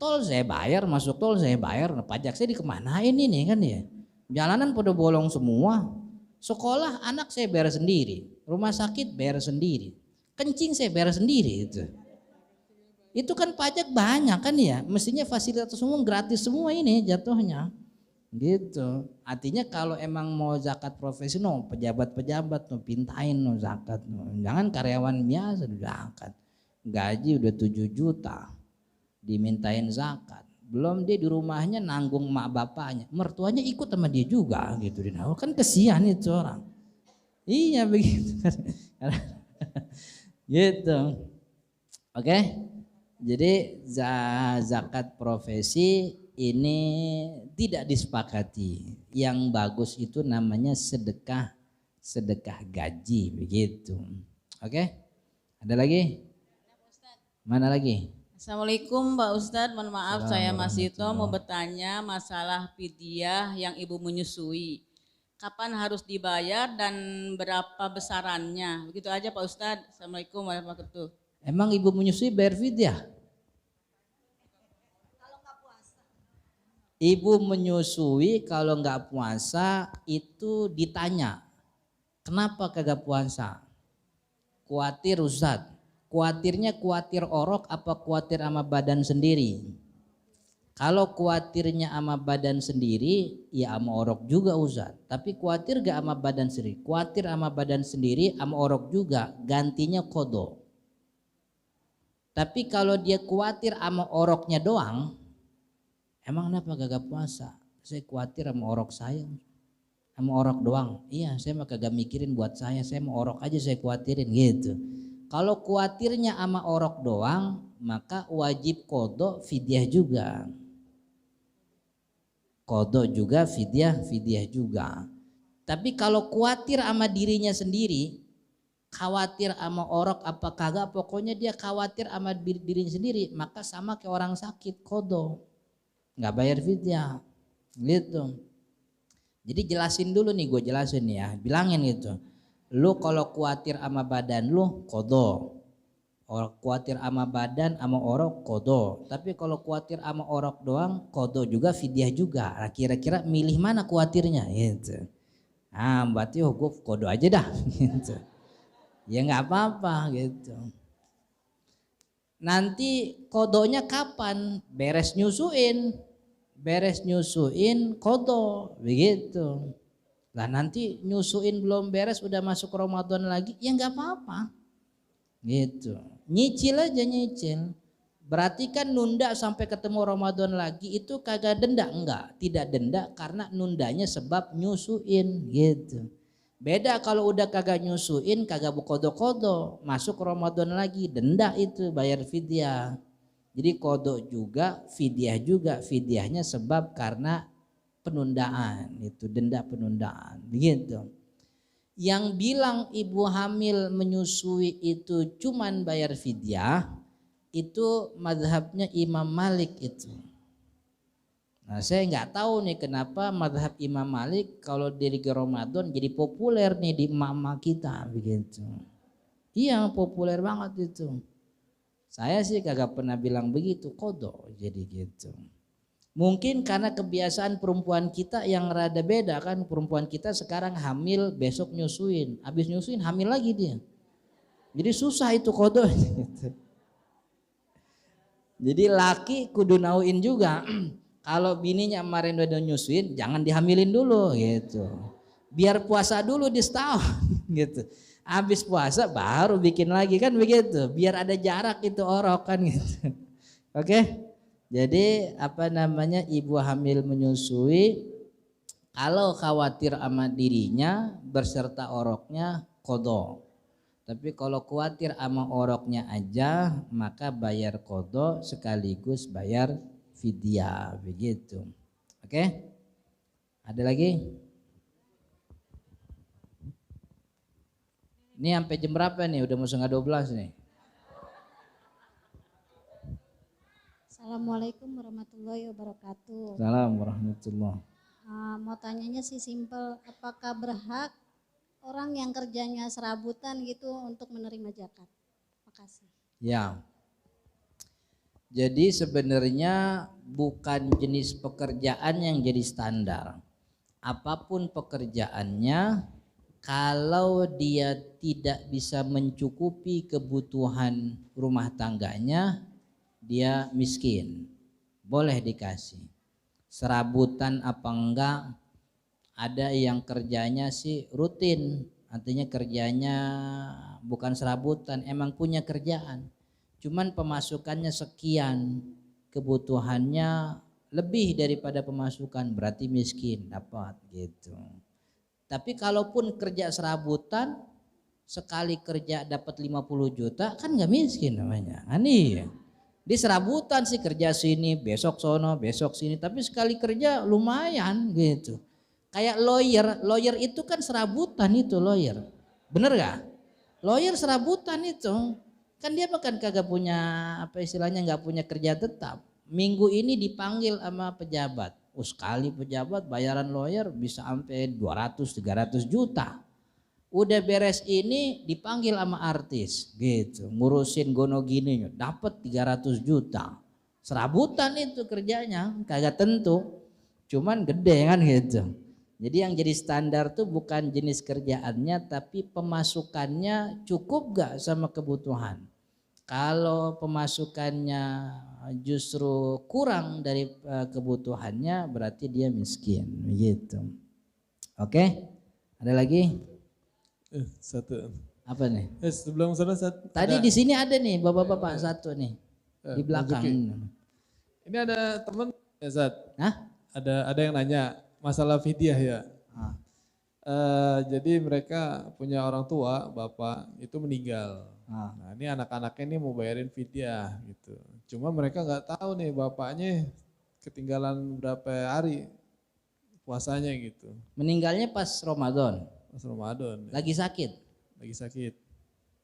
tol saya bayar, masuk tol saya bayar, nah pajak saya dikemanain ini kan ya. Jalanan pada bolong semua, sekolah anak saya bayar sendiri, rumah sakit bayar sendiri, kencing saya bayar sendiri itu. Itu kan pajak banyak kan ya, mestinya fasilitas umum gratis semua ini jatuhnya. Gitu. Artinya kalau emang mau zakat profesional, pejabat-pejabat tuh pintain no zakat no. Jangan karyawan biasa zakat. Gaji udah 7 juta dimintain zakat. Belum dia di rumahnya nanggung mak bapaknya, mertuanya ikut sama dia juga gitu. Kan kesian itu orang. Iya begitu. Gitu. Oke. Jadi zakat profesi ini tidak disepakati. Yang bagus itu namanya sedekah gaji begitu. Oke? Ada lagi? Mana lagi? Assalamualaikum Pak Ustadz, mohon maaf saya Mas Ito Assalamualaikum. mau bertanya masalah fidyah yang ibu menyusui. Kapan harus dibayar dan berapa besarannya? Begitu aja Pak Ustadz. Assalamualaikum warahmatullahi wabarakatuh. Emang ibu menyusui bayar fidyah? Ibu menyusui kalau nggak puasa itu ditanya, kenapa kagak puasa? Kuatir Ustaz, kuatirnya kuatir orok apa kuatir sama badan sendiri? Kalau kuatirnya sama badan sendiri, ya sama orok juga Ustaz. Tapi kuatir gak sama badan sendiri? Kuatir sama badan sendiri, sama orok juga, gantinya kodo. Tapi kalau dia kuatir sama oroknya doang, emang kenapa kagak puasa? Saya khawatir sama orok saya, sama orok doang. Iya, saya mah kagak mikirin buat saya mau orok aja saya khawatirin gitu. Kalau khawatirnya sama orok doang, maka wajib kodo fidyah juga. Kodo juga fidyah juga. Tapi kalau khawatir sama dirinya sendiri, khawatir sama orok apa kagak, pokoknya dia khawatir sama dirinya sendiri, maka sama kayak orang sakit kodo. Nggak bayar fidyah gitu. Jadi jelasin dulu nih, gue jelasin ya, bilangin gitu. Lu kalau khawatir sama badan lu kodo, khawatir sama badan sama orok kodo. Tapi kalau khawatir sama orok doang kodo juga fidyah juga. Nah, kira-kira milih mana khawatirnya gitu. Nah berarti gue kodo aja dah gitu. Ya nggak apa-apa gitu. Nanti kodonya kapan? Beres nyusuin kodo begitu. Lah nanti nyusuin belum beres udah masuk Ramadan lagi, ya nggak apa-apa gitu. Nyicil aja nyicil. Berarti kan nunda sampai ketemu Ramadan lagi itu kagak denda? Enggak, tidak denda karena nundanya sebab nyusuin gitu. Beda kalau udah kagak nyusuin, kagak bukodo-kodo, masuk Ramadan lagi, denda itu bayar fidyah. Jadi kodo juga, fidyah juga, fidyahnya sebab karena penundaan, itu denda penundaan, begitu. Yang bilang ibu hamil menyusui itu cuman bayar fidyah, itu madhabnya Imam Malik itu. Nah saya nggak tahu nih kenapa madhab Imam Malik kalau di Ramadan jadi populer nih di emak-emak kita begitu. Iya populer banget itu. Saya sih kagak pernah bilang begitu, qadha jadi gitu. Mungkin karena kebiasaan perempuan kita yang rada beda kan, perempuan kita sekarang hamil besok nyusuin, habis nyusuin hamil lagi dia. Jadi susah itu qadha gitu. Jadi laki kudu nauin juga. Kalau bininya kemarin udah nyusuin jangan dihamilin dulu gitu. Biar puasa dulu di setahun gitu. Habis puasa baru bikin lagi kan begitu. Biar ada jarak itu orok kan gitu. Oke? Jadi ibu hamil menyusui kalau khawatir sama dirinya berserta oroknya qadha. Tapi kalau khawatir sama oroknya aja maka bayar qadha sekaligus bayar fidyah begitu. Oke? Ada lagi? Ini sampai jam berapa nih? Udah mau 11:30 nih. Assalamualaikum warahmatullahi wabarakatuh. Assalamualaikum warahmatullahi. Mau tanyanya sih simpel, apakah berhak orang yang kerjanya serabutan gitu untuk menerima zakat? Makasih. Ya. Jadi sebenarnya bukan jenis pekerjaan yang jadi standar. Apapun pekerjaannya, kalau dia tidak bisa mencukupi kebutuhan rumah tangganya, dia miskin, boleh dikasih. Serabutan apa enggak, ada yang kerjanya sih rutin, artinya kerjanya bukan serabutan, emang punya kerjaan. Cuman pemasukannya sekian, kebutuhannya lebih daripada pemasukan, berarti miskin, dapat gitu. Tapi kalaupun kerja serabutan, sekali kerja dapat 50 juta, kan nggak miskin namanya. Aneh ya. Di serabutan sih kerja sini, besok sono, besok sini, tapi sekali kerja lumayan gitu. Kayak lawyer itu kan serabutan itu lawyer. Bener gak? Lawyer serabutan itu. Kan dia bahkan kagak punya nggak punya kerja tetap. Minggu ini dipanggil sama pejabat. Sekali pejabat bayaran lawyer bisa sampai 200-300 juta. Udah beres ini dipanggil sama artis gitu, ngurusin gono gini dapat 300 juta. Serabutan itu kerjanya, kagak tentu. Cuman gede kan gitu. Jadi yang jadi standar tuh bukan jenis kerjaannya tapi pemasukannya cukup gak sama kebutuhan. Kalau pemasukannya justru kurang dari kebutuhannya berarti dia miskin gitu. Oke? Ada lagi? Satu. Apa nih? Sebelum sana Tadi di sini ada nih bapak-bapak satu nih di belakang. Ini ada teman ya Zat. Hah? Ada yang nanya masalah fidyah ya. Jadi mereka punya orang tua, bapak itu meninggal. Nah ini anak-anaknya ini mau bayarin fidyah gitu. Cuma mereka nggak tahu nih bapaknya ketinggalan berapa hari puasanya gitu. Meninggalnya pas Ramadan. Pas Ramadan. Lagi sakit. Lagi sakit.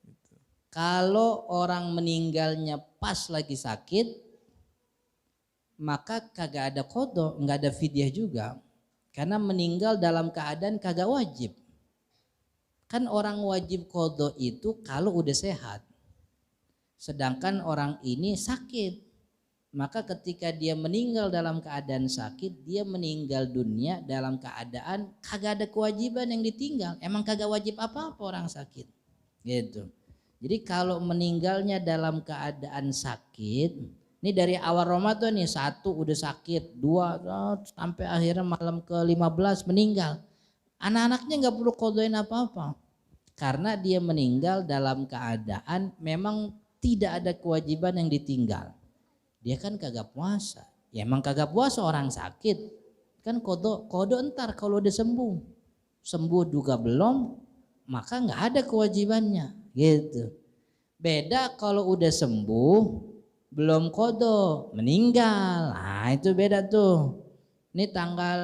Gitu. Kalau orang meninggalnya pas lagi sakit, maka kagak ada qadha, nggak ada fidyah juga. Karena meninggal dalam keadaan kagak wajib. Kan orang wajib qadha itu kalau udah sehat. Sedangkan orang ini sakit. Maka ketika dia meninggal dalam keadaan sakit, dia meninggal dunia dalam keadaan kagak ada kewajiban yang ditinggal. Emang kagak wajib apa-apa orang sakit. Gitu. Jadi kalau meninggalnya dalam keadaan sakit, ini dari awal Ramadan nih, 1 udah sakit, 2 sampai akhirnya malam ke-15 meninggal. Anak-anaknya nggak perlu qadhain apa-apa. Karena dia meninggal dalam keadaan memang tidak ada kewajiban yang ditinggal. Dia kan kagak puasa. Ya emang kagak puasa orang sakit. Kan qadha entar kalau udah sembuh. Sembuh juga belum, maka nggak ada kewajibannya gitu. Beda kalau udah sembuh belum qadha, meninggal. Nah, itu beda tuh. Ini tanggal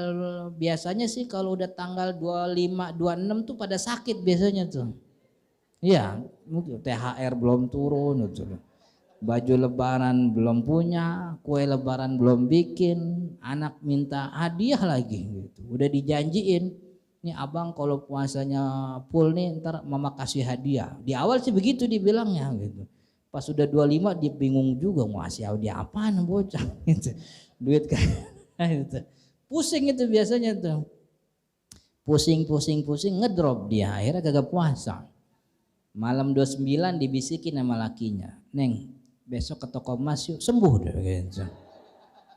biasanya sih kalau udah tanggal 25, 26 tuh pada sakit biasanya tuh. Iya, THR belum turun gitu. Baju lebaran belum punya, kue lebaran belum bikin, anak minta hadiah lagi gitu. Udah dijanjiin, nih abang kalau puasanya full nih ntar mama kasih hadiah. Di awal sih begitu dibilangnya gitu. Pas udah 25 dia bingung juga mau kasih hadiah apaan bocah gitu. Duit kan gitu. Pusing itu biasanya tuh. Pusing ngedrop dia, akhirnya kagak puasa. Malam 29 dibisikin sama lakinya, "Neng, besok ke toko emas yuk, sembuh deh," gitu.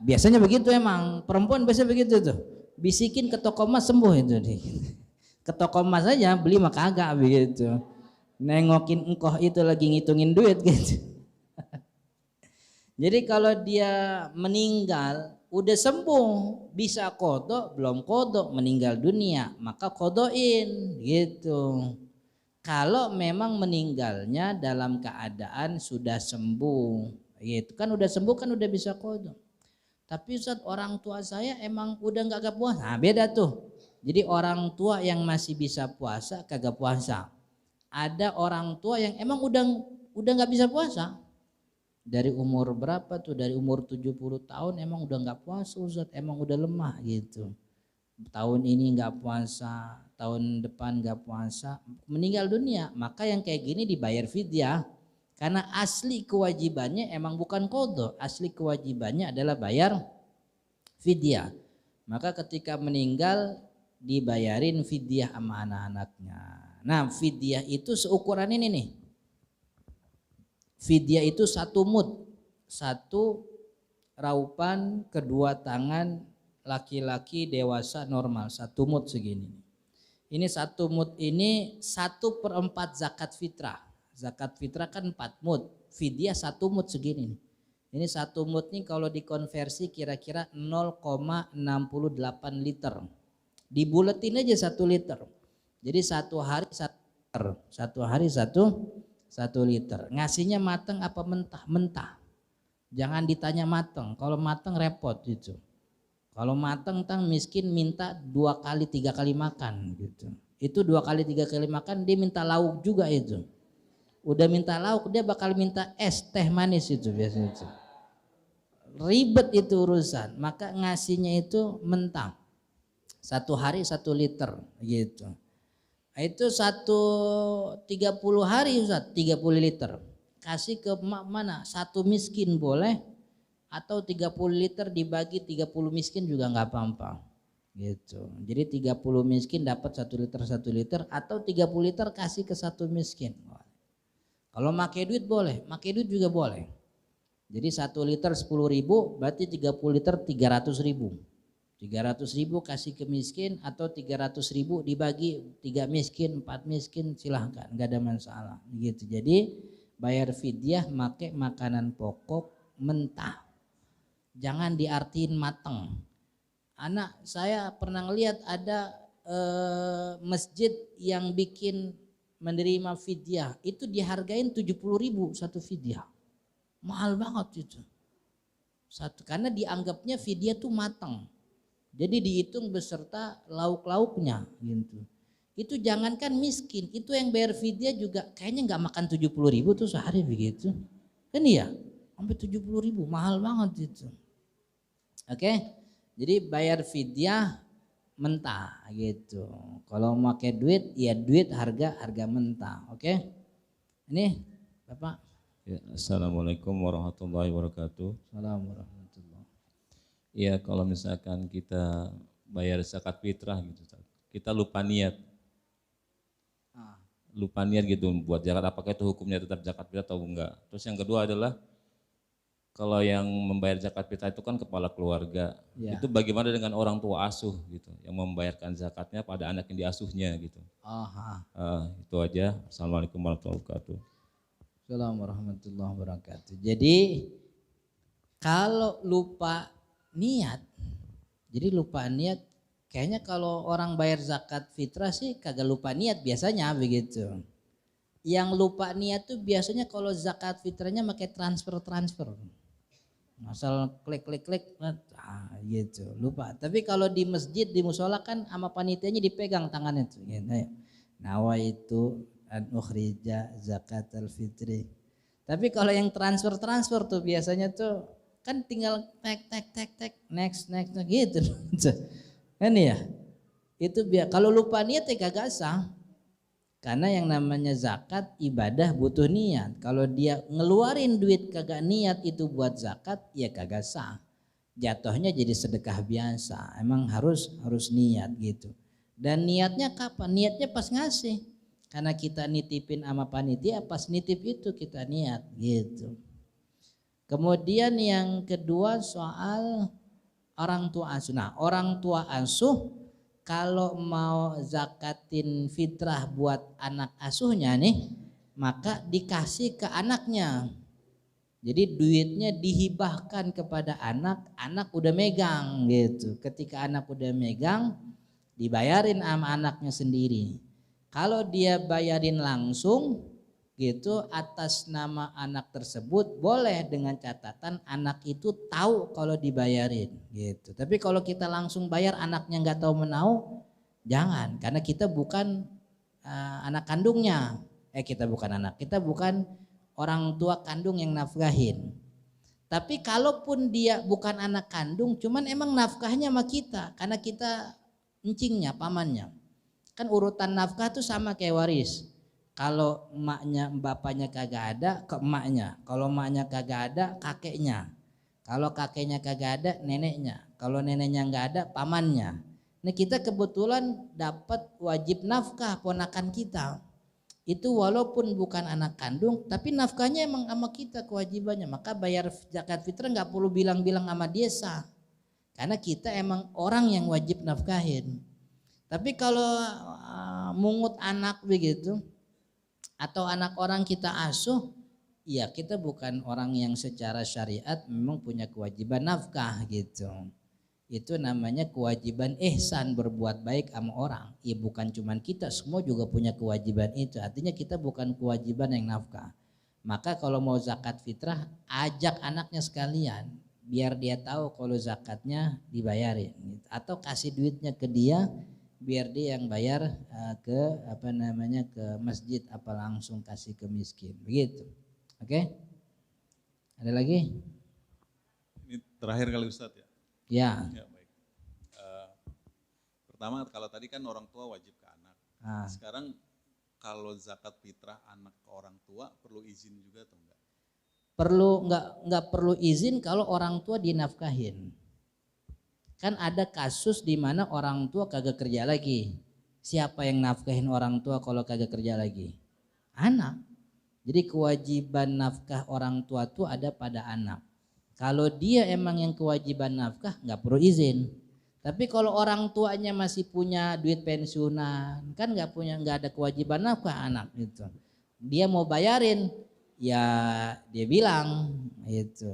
Biasanya begitu emang, perempuan biasanya begitu tuh. Bisikin ke toko emas sembuh itu deh. Ke toko emas aja beli mah kagak begitu. Nengokin engkoh itu lagi ngitungin duit gitu. Jadi kalau dia meninggal udah sembuh, bisa kodok, belum kodok, meninggal dunia, maka kodoin gitu. Kalau memang meninggalnya dalam keadaan sudah sembuh, gitu kan udah sembuh kan udah bisa kodok. Tapi Ustaz, orang tua saya emang udah nggak puasa, nah beda tuh. Jadi orang tua yang masih bisa puasa kagak puasa. Ada orang tua yang emang udah nggak bisa puasa. Dari umur berapa tuh? Dari umur 70 tahun emang udah nggak puasa Ustaz, emang udah lemah gitu. Tahun ini nggak puasa, tahun depan nggak puasa, meninggal dunia, maka yang kayak gini dibayar fidyah karena asli kewajibannya emang bukan qadha, asli kewajibannya adalah bayar fidyah. Maka ketika meninggal dibayarin fidyah sama anak-anaknya. Nah, fidyah itu seukuran ini nih. Fidyah itu 1 mud, 1 raupan kedua tangan laki-laki dewasa normal, 1 mud segini. Ini 1 mud ini 1/4 zakat fitrah. Zakat fitrah kan 4 mud, fidyah 1 mud segini. Ini 1 mud nih kalau dikonversi kira-kira 0,68 liter. Dibuletin aja 1 liter. Jadi 1 hari 1 liter. 1 hari 1 liter. Ngasihnya mateng apa mentah? Mentah. Jangan ditanya mateng. Kalau mateng repot gitu. Kalau mateng tang miskin minta 2 kali 3 kali makan gitu. Itu 2 kali 3 kali makan dia minta lauk juga itu. Udah minta lauk dia bakal minta es teh manis itu biasanya itu. Ribet itu urusan. Maka ngasihnya itu mentah. 1 hari 1 liter gitu. Itu 30 hari Ustaz, 30 liter. Kasih ke mana? 1 miskin boleh. Atau 30 liter dibagi 30 miskin juga nggak apa-apa gitu. Jadi 30 miskin dapat 1 liter atau 30 liter kasih ke 1 miskin. Kalau pakai duit boleh, pakai duit juga boleh. Jadi 1 liter 10.000 berarti 30 liter 300.000. 300.000 kasih ke miskin atau 300.000 dibagi 3 miskin, 4 miskin silahkan, nggak ada masalah gitu. Jadi bayar fidyah make makanan pokok mentah. Jangan diartiin mateng. Anak saya pernah ngelihat ada masjid yang bikin menerima fidyah itu dihargain 70.000 1 fidyah. Mahal banget itu. Karena dianggapnya fidyah tuh mateng. Jadi dihitung beserta lauk-lauknya gitu. Itu jangankan miskin, itu yang bayar fidyah juga kayaknya nggak makan 70.000 tuh sehari begitu. Kan iya? Sampai 70.000, mahal banget itu. Oke, jadi bayar fidyah mentah gitu. Kalau mau pakai duit, ya duit harga mentah. Oke, ini Bapak. Ya, Assalamualaikum warahmatullahi wabarakatuh. Assalamualaikum. Ya, kalau misalkan kita bayar zakat fitrah gitu, kita lupa niat. Lupa niat gitu buat zakat, apakah itu hukumnya tetap zakat fitrah atau enggak? Terus yang kedua adalah kalau yang membayar zakat fitrah itu kan kepala keluarga, ya. Itu bagaimana dengan orang tua asuh gitu, yang membayarkan zakatnya pada anak yang diasuhnya gitu. Itu aja. Assalamualaikum warahmatullahi wabarakatuh. Assalamualaikum warahmatullahi wabarakatuh. Jadi kalau lupa niat, jadi lupa niat, kayaknya kalau orang bayar zakat fitrah sih kagak lupa niat biasanya begitu. Yang lupa niat tuh biasanya kalau zakat fitrahnya pakai transfer. Asal klik gitu, lupa. Tapi kalau di masjid, di musola kan sama panitianya dipegang tangannya tuh. Gitu, ya. Nawaitu an ukhrija zakatul fitri. Tapi kalau yang transfer tuh biasanya tuh kan tinggal tek next gitu. Kan ya? Itu kalau lupa niat ya kagak sah. Karena yang namanya zakat ibadah butuh niat. Kalau dia ngeluarin duit kagak niat itu buat zakat ya kagak sah. Jatuhnya jadi sedekah biasa. Emang harus niat gitu. Dan niatnya kapan? Niatnya pas ngasih. Karena kita nitipin sama panitia, pas nitip itu kita niat gitu. Kemudian yang kedua soal orang tua asuh. Nah, orang tua asuh kalau mau zakatin fitrah buat anak asuhnya nih, maka dikasih ke anaknya. Jadi duitnya dihibahkan kepada anak, anak udah megang gitu. Ketika anak udah megang, dibayarin sama anaknya sendiri. Kalau dia bayarin langsung gitu atas nama anak tersebut, boleh dengan catatan anak itu tahu kalau dibayarin gitu. Tapi kalau kita langsung bayar anaknya nggak tahu menau, jangan, karena kita bukan anak kandungnya. Kita bukan orang tua kandung yang nafkahin. Tapi kalaupun dia bukan anak kandung, cuman emang nafkahnya sama kita, karena kita encingnya, pamannya. Kan urutan nafkah tuh sama kayak waris. Kalau emaknya, bapaknya kagak ada, ke emaknya. Kalau emaknya kagak ada, kakeknya. Kalau kakeknya kagak ada, neneknya. Kalau neneknya nggak ada, pamannya. Nah kita kebetulan dapat wajib nafkah ponakan kita. Itu walaupun bukan anak kandung, tapi nafkahnya emang sama kita kewajibannya. Maka bayar zakat fitrah nggak perlu bilang-bilang sama desa. Karena kita emang orang yang wajib nafkahin. Tapi kalau mungut anak begitu, atau anak orang kita asuh, ya kita bukan orang yang secara syariat memang punya kewajiban nafkah gitu. Itu namanya kewajiban ihsan, berbuat baik sama orang. Ya bukan cuman kita, semua juga punya kewajiban itu. Artinya kita bukan kewajiban yang nafkah. Maka kalau mau zakat fitrah, ajak anaknya sekalian, biar dia tahu kalau zakatnya dibayarin. Atau kasih duitnya ke dia, biar dia yang bayar ke masjid, apa langsung kasih ke miskin, begitu. Oke? Ada lagi? Ini terakhir kali Ustadz ya. Ya. Ya baik. Pertama kalau tadi kan orang tua wajib ke anak. Sekarang kalau zakat fitrah anak ke orang tua perlu izin juga atau enggak? Enggak perlu izin kalau orang tua dinafkahin. Kan ada kasus di mana orang tua kagak kerja lagi. Siapa yang nafkahin orang tua kalau kagak kerja lagi? Anak. Jadi kewajiban nafkah orang tua itu ada pada anak. Kalau dia emang yang kewajiban nafkah nggak perlu izin. Tapi kalau orang tuanya masih punya duit pensiunan, kan nggak ada kewajiban nafkah anak itu. Dia mau bayarin, ya dia bilang itu,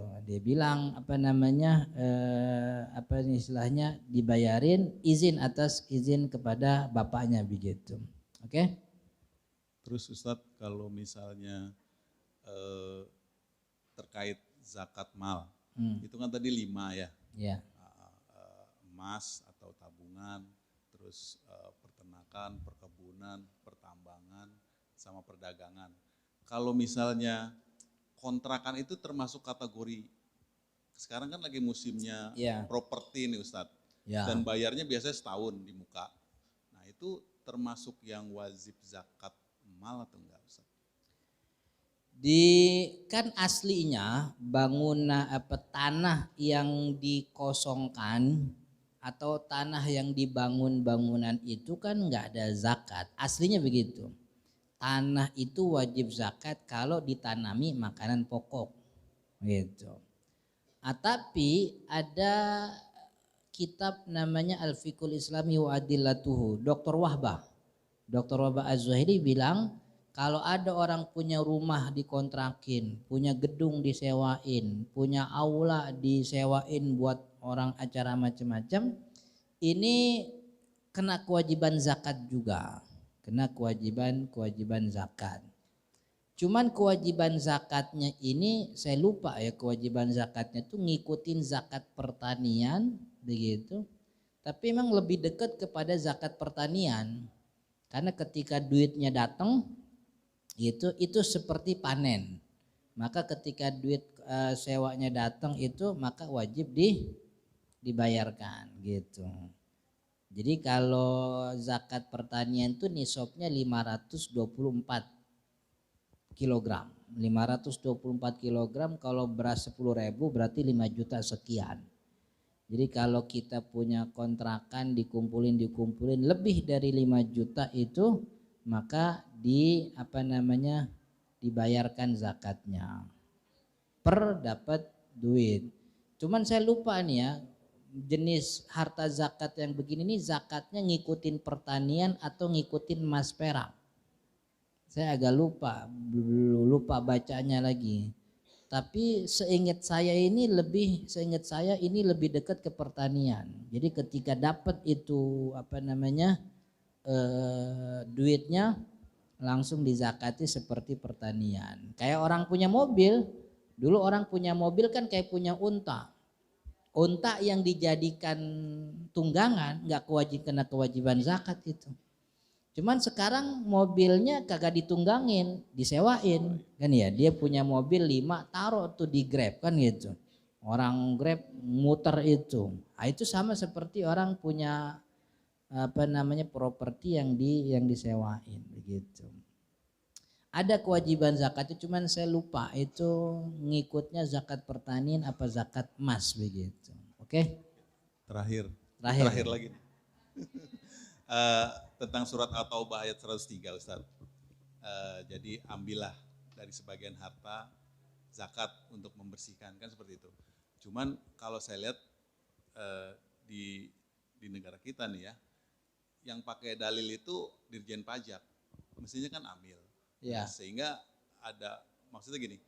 istilahnya dibayarin, izin atas izin kepada bapaknya begitu. Oke? Terus Ustadz kalau misalnya terkait zakat mal, itu kan tadi 5 ya. Ya. Emas atau tabungan, terus peternakan, perkebunan, pertambangan, sama perdagangan. Kalau misalnya kontrakan itu termasuk kategori, sekarang kan lagi musimnya properti nih Ustadz, dan bayarnya biasanya setahun di muka. Nah itu termasuk yang wajib zakat mal atau enggak Ustadz? Kan aslinya bangunan tanah yang dikosongkan atau tanah yang dibangun bangunan itu kan nggak ada zakat, aslinya begitu. Tanah itu wajib zakat kalau ditanami makanan pokok gitu. Tapi ada kitab namanya Al-Fiqhul Islami wa Adillatuhu, Dr. Wahbah Az-Zuhairi bilang kalau ada orang punya rumah dikontrakin, punya gedung disewain, punya aula disewain buat orang acara macam-macam, ini kena kewajiban zakat juga. Kena kewajiban zakat. Cuman kewajiban zakatnya ini saya lupa ya, kewajiban zakatnya itu ngikutin zakat pertanian begitu. Tapi memang lebih dekat kepada zakat pertanian. Karena ketika duitnya datang itu seperti panen. Maka ketika duit sewanya datang itu maka wajib dibayarkan gitu. Jadi kalau zakat pertanian itu nisabnya 524 kilogram. 524 kilogram kalau beras 10.000 berarti 5 juta sekian. Jadi kalau kita punya kontrakan dikumpulin lebih dari 5 juta itu maka dibayarkan zakatnya per dapat duit. Cuman saya lupa nih ya, jenis harta zakat yang begini nih zakatnya ngikutin pertanian atau ngikutin emas perak. Saya agak lupa bacanya lagi. Tapi seingat saya ini lebih dekat ke pertanian. Jadi ketika dapat itu duitnya langsung dizakati seperti pertanian. Kayak orang punya mobil, dulu orang punya mobil kan kayak punya unta. Unta yang dijadikan tunggangan nggak kena kewajiban zakat itu. Cuman sekarang mobilnya kagak ditunggangin, disewain kan ya. Dia punya mobil 5 taruh tuh di Grab kan gitu. Orang Grab muter itu. Nah, itu sama seperti orang punya properti yang disewain begitu. Ada kewajiban zakat itu cuman saya lupa itu ngikutnya zakat pertanian apa zakat emas begitu. Oke? Terakhir lagi. Tentang surat At-Taubah ayat 103 Ustaz. Jadi ambillah dari sebagian harta zakat untuk membersihkan, kan seperti itu. Cuman kalau saya lihat di negara kita nih ya, yang pakai dalil itu Dirjen Pajak, mestinya kan amil. Ya. Sehingga maksudnya gini,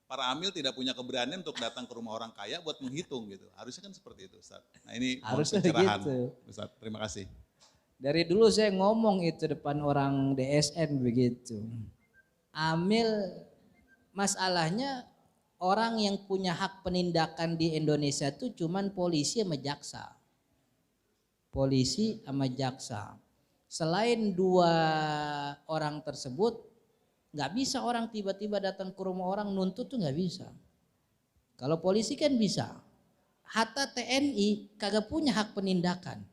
para amil tidak punya keberanian untuk datang ke rumah orang kaya buat menghitung gitu. Harusnya kan seperti itu Ustaz. Nah ini harusnya pencerahan gitu. Ustaz, terima kasih. Dari dulu saya ngomong itu depan orang DSN begitu. Amil masalahnya orang yang punya hak penindakan di Indonesia itu cuman polisi sama jaksa. Polisi sama jaksa. Selain 2 orang tersebut nggak bisa orang tiba-tiba datang ke rumah orang nuntut tuh nggak bisa. Kalau polisi kan bisa. Hatta TNI kagak punya hak penindakan.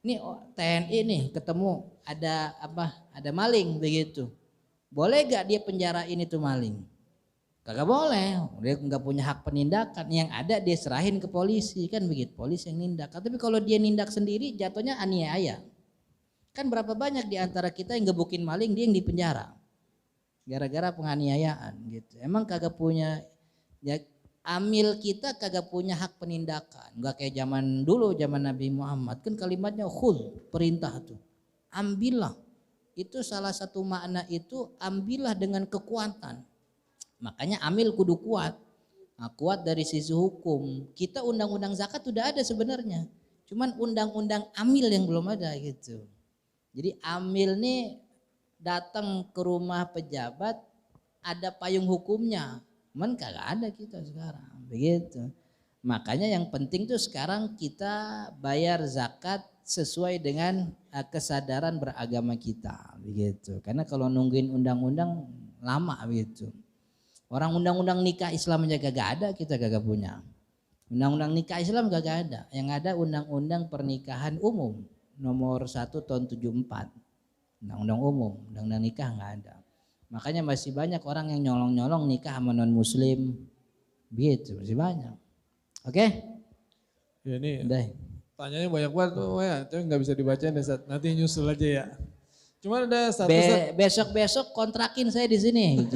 Nih TNI nih ketemu ada maling begitu. Boleh gak dia penjarain itu maling? Kagak boleh, dia nggak punya hak penindakan. Yang ada dia serahin ke polisi kan begitu, polisi yang nindak. Tapi kalau dia nindak sendiri jatuhnya aniaya. Kan berapa banyak di antara kita yang gebukin maling dia yang dipenjara gara-gara penganiayaan gitu. Emang kagak punya ya, amil kita kagak punya hak penindakan. Nggak kayak zaman dulu, zaman Nabi Muhammad kan kalimatnya khul, perintah tuh. Ambillah. Itu salah satu makna itu ambillah dengan kekuatan. Makanya amil kudu kuat. Nah, kuat dari sisi hukum. Kita undang-undang zakat udah ada sebenarnya. Cuman undang-undang amil yang belum ada gitu. Jadi amil nih datang ke rumah pejabat ada payung hukumnya. Cuman kagak ada kita sekarang. Begitu. Makanya yang penting tuh sekarang kita bayar zakat sesuai dengan kesadaran beragama kita. Begitu. Karena kalau nungguin undang-undang lama begitu. Orang undang-undang nikah Islam aja kagak ada, kita kagak punya. Undang-undang nikah Islam kagak ada. Yang ada undang-undang pernikahan umum nomor 1 tahun 74. Undang-undang umum, undang-undang nikah nggak ada. Makanya masih banyak orang yang nyolong-nyolong nikah sama non muslim. Gitu, masih banyak. Oke? Ya ini Udah. tanyanya banyak banget tuh ya, tapi nggak bisa dibacain deh Sat. Nanti nyusul aja ya. Cuman ada satu Besok-besok kontrakin saya di sini. Gitu.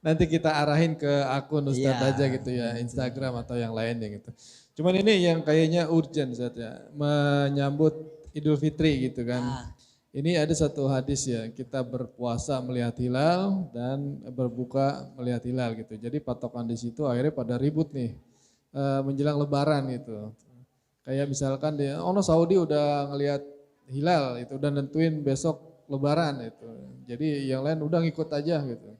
Nanti kita arahin ke akun Ustadz Iya. aja gitu ya, Instagram atau yang lainnya gitu. Cuman ini yang kayaknya urgent Ustadz ya, menyambut Idul Fitri gitu kan. Ini ada satu hadis ya, kita berpuasa melihat hilal dan berbuka melihat hilal gitu. Jadi patokan di situ akhirnya pada ribut nih menjelang Lebaran gitu. Kayak misalkan Saudi udah ngelihat hilal itu udah nentuin besok lebaran itu. Jadi yang lain udah ngikut aja gitu.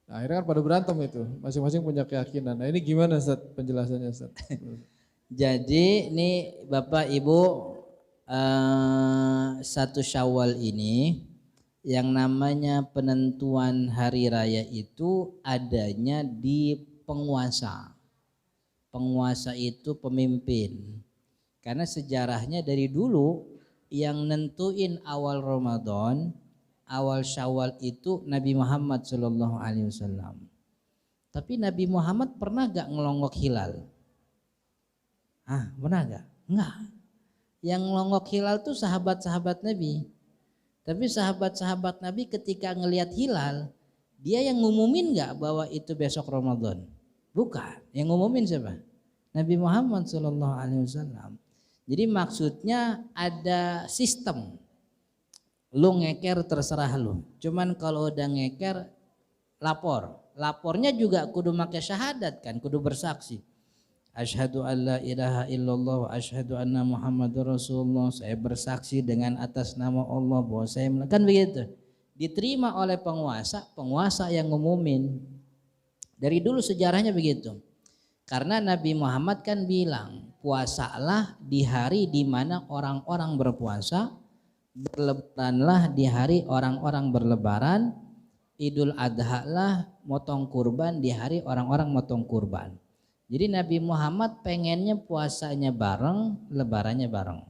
Nah, akhirnya kan pada berantem itu, masing-masing punya keyakinan. Nah ini gimana Ustaz penjelasannya Ustaz? Jadi ini Bapak Ibu, 1 Syawal ini yang namanya penentuan hari raya itu adanya di penguasa. Penguasa itu pemimpin. Karena sejarahnya dari dulu yang nentuin awal Ramadan, awal Syawal itu Nabi Muhammad SAW. Tapi Nabi Muhammad pernah gak ngelonggok hilal? Pernah gak? Enggak. Yang ngelonggok hilal tuh sahabat-sahabat Nabi. Tapi sahabat-sahabat Nabi ketika ngelihat hilal, dia yang ngumumin gak bahwa itu besok Ramadan? Bukan. Yang ngumumin siapa? Nabi Muhammad SAW. Jadi maksudnya ada sistem. Lu ngeker terserah lu. Cuman kalau udah ngeker lapor. Lapornya juga kudu make syahadat kan, kudu bersaksi. Asyhadu an la ilaha illallah wa asyhadu anna Muhammadur Rasulullah. Saya bersaksi dengan atas nama Allah bahwa saya kan begitu. Diterima oleh penguasa, penguasa yang ngumumin. Dari dulu sejarahnya begitu. Karena Nabi Muhammad kan bilang, puasalah di hari di mana orang-orang berpuasa, berlebaranlah di hari orang-orang berlebaran, Idul Adha lah motong kurban di hari orang-orang motong kurban. Jadi Nabi Muhammad pengennya puasanya bareng, lebarannya bareng.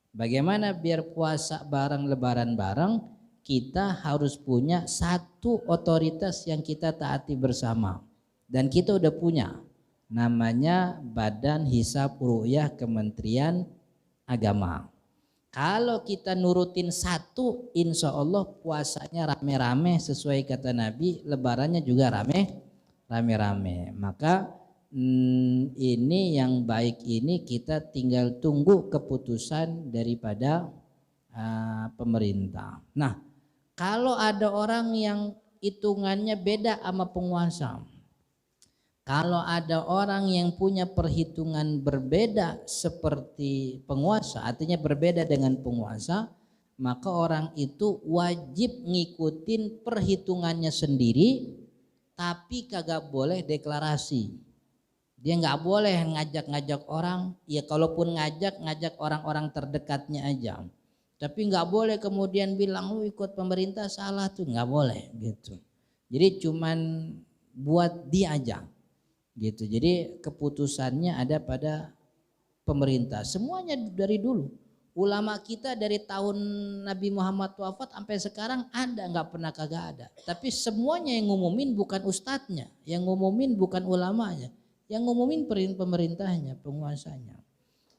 Bagaimana biar puasa bareng, lebaran bareng? Kita harus punya satu otoritas yang kita taati bersama. Dan kita udah punya, namanya Badan Hisab Ru'yah Kementerian Agama. Kalau kita nurutin satu, insya Allah puasanya rame-rame sesuai kata Nabi, lebarannya juga rame-rame. Maka ini yang baik ini kita tinggal tunggu keputusan daripada pemerintah. Nah, kalau ada orang yang hitungannya beda sama penguasa, kalau ada orang yang punya perhitungan berbeda seperti penguasa, artinya berbeda dengan penguasa, maka orang itu wajib ngikutin perhitungannya sendiri, tapi kagak boleh deklarasi. Dia nggak boleh ngajak-ngajak orang, ya kalaupun ngajak orang-orang terdekatnya aja. Tapi nggak boleh kemudian bilang lu ikut pemerintah salah tuh, nggak boleh gitu. Jadi cuman buat dia aja. Gitu. Jadi keputusannya ada pada pemerintah. Semuanya dari dulu. Ulama kita dari tahun Nabi Muhammad wafat sampai sekarang ada, nggak pernah kagak ada. Tapi semuanya yang ngumumin bukan ustadznya, yang ngumumin bukan ulamanya, yang ngumumin pemerintahnya, penguasanya.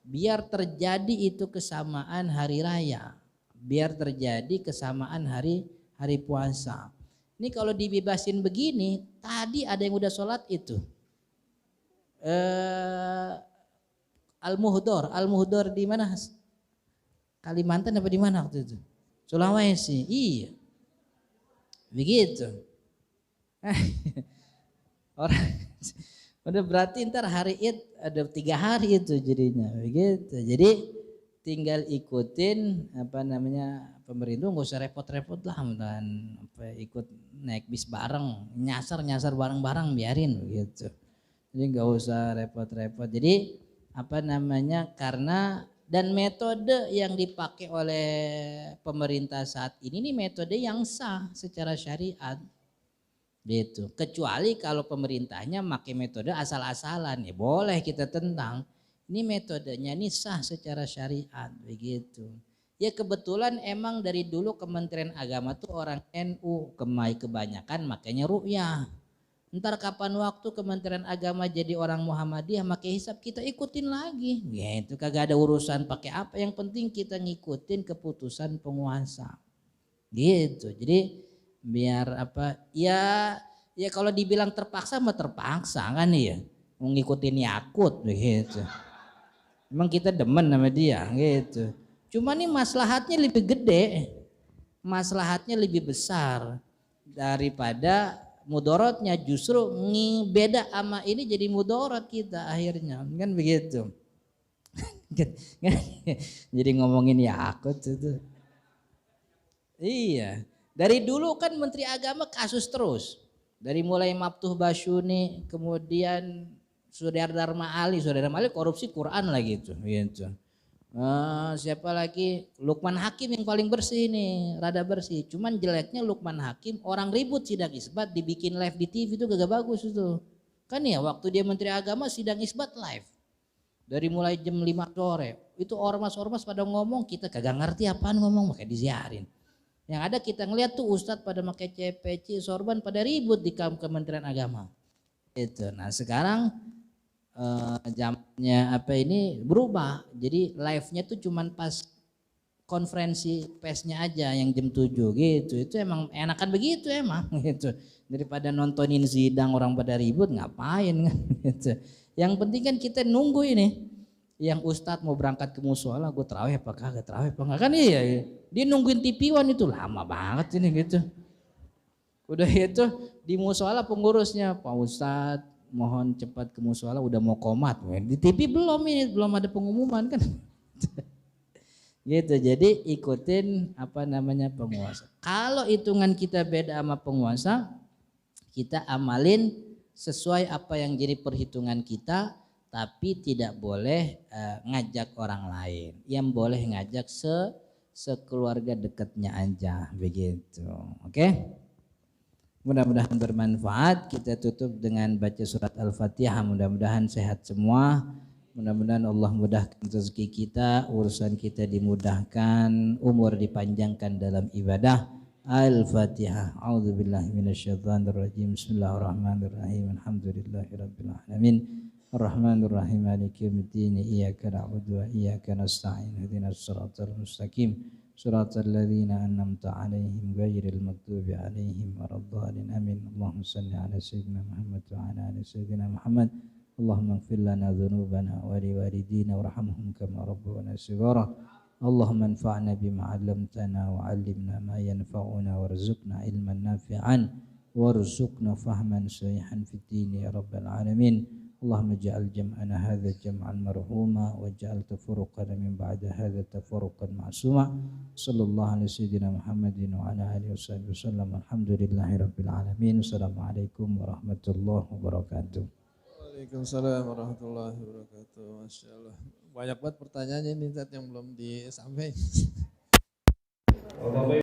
Biar terjadi itu kesamaan hari raya, biar terjadi kesamaan hari puasa. Ini kalau dibebasin begini, tadi ada yang udah sholat itu. Al-Muhdor di mana? Kalimantan apa di mana waktu itu? Sulawesi. Iya. Begitu. Orang udah berarti ntar hari Id ada 3 hari itu jadinya. Begitu. Jadi tinggal ikutin pemerintah, nggak usah repot-repot lah dan ikut naik bis bareng, nyasar bareng-bareng biarin begitu. Jadi nggak usah repot-repot. Jadi karena dan metode yang dipakai oleh pemerintah saat ini metode yang sah secara syariat. Gitu. Kecuali kalau pemerintahnya pakai metode asal-asalan, ya boleh kita tentang. Ini metodenya ini sah secara syariat begitu. Ya kebetulan emang dari dulu Kementerian Agama tuh orang NU, kebanyakan makanya ru'yah. Ntar kapan waktu Kementerian Agama jadi orang Muhammadiyah pakai hisab kita ikutin lagi. Gitu, kagak ada urusan pakai apa, yang penting kita ngikutin keputusan penguasa. Gitu. Jadi biar ya kalau dibilang terpaksa mah terpaksa kan ya. Mau ngikutin Yakut gitu. Emang kita demen sama dia gitu. Cuma nih maslahatnya lebih gede. Maslahatnya lebih besar daripada mudorotnya, justru beda sama ini jadi mudorot kita akhirnya kan begitu. Jadi ngomongin Yakut itu. Iya, dari dulu kan Menteri Agama kasus terus. Dari mulai Maftuh Basyuni, kemudian Saudara Dharma Ali korupsi Quran lagi itu. Gitu. Siapa lagi? Lukman Hakim yang paling bersih nih, rada bersih. Cuman jeleknya Lukman Hakim orang ribut sidang isbat dibikin live di TV itu gak bagus itu. Kan ya waktu dia Menteri Agama sidang isbat live. Dari mulai jam 5 sore. Itu ormas-ormas pada ngomong kita kagak ngerti apaan ngomong makanya disiarin. Yang ada kita ngeliat tuh Ustadz pada pakai CPC, sorban pada ribut di Kementerian Agama. Itu. Nah sekarang jamnya ini berubah. Jadi live-nya tuh cuman pas konferensi persnya aja yang jam 7 gitu. Itu emang enakan begitu emang gitu. Daripada nontonin sidang orang pada ribut ngapain kan gitu. Yang penting kan kita nunggu ini. Yang Ustadz mau berangkat ke musola, gue terawih apa kagak, terawih apa enggak kan iya. Dia nungguin TV One itu lama banget ini gitu. Udah itu di musola pengurusnya, Pak Ustadz mohon cepat ke musola udah mau komat. Di TV belum ada pengumuman kan. Gitu, jadi ikutin penguasa. Kalau hitungan kita beda sama penguasa, kita amalin sesuai apa yang jadi perhitungan kita. Tapi tidak boleh ngajak orang lain. Yang boleh ngajak sekeluarga dekatnya aja begitu. Oke? Mudah-mudahan bermanfaat. Kita tutup dengan baca surat Al-Fatihah. Mudah-mudahan sehat semua. Mudah-mudahan Allah mudahkan rezeki kita, urusan kita dimudahkan, umur dipanjangkan dalam ibadah. Al-Fatihah. A'udzubillahi minasyaitonirrajim. Bismillahirrahmanirrahim. Alhamdulillahirabbil alamin. Ar-Rahmanir Rahim Maliki Yaumiddin Iyyaka na'budu wa iyyaka nasta'in ihdinas siratal mustaqim siratal ladzina an'amta 'alaihim ghairil maghdubi 'alaihim waladdallin amin. Allahumma shalli 'ala sayyidina Muhammad wa 'ala ali sayyidina Muhammad. Allahumma ighfir lana dhunubana wa liwalidina warhamhum kama rabbawna shighara. Allahumma anfa'na bima 'allamtana wa 'allimna ma yanfa'una warzuqna ilman nafi'an warzuqna fahman sahihan fid din ya rabbal alamin. اللهم اجعل جمعنا هذا جمعا مرحوما واجعل تفرقنا من بعد هذا تفرقا معصوما صلى الله على سيدنا محمد وعلى اله وصحبه وسلم الحمد لله رب العالمين. السلام عليكم ورحمة الله وبركاته. Waalaikumsalam warahmatullahi wabarakatuh. Masya Allah. Banyak banget pertanyaannya ini yang belum disampaikan.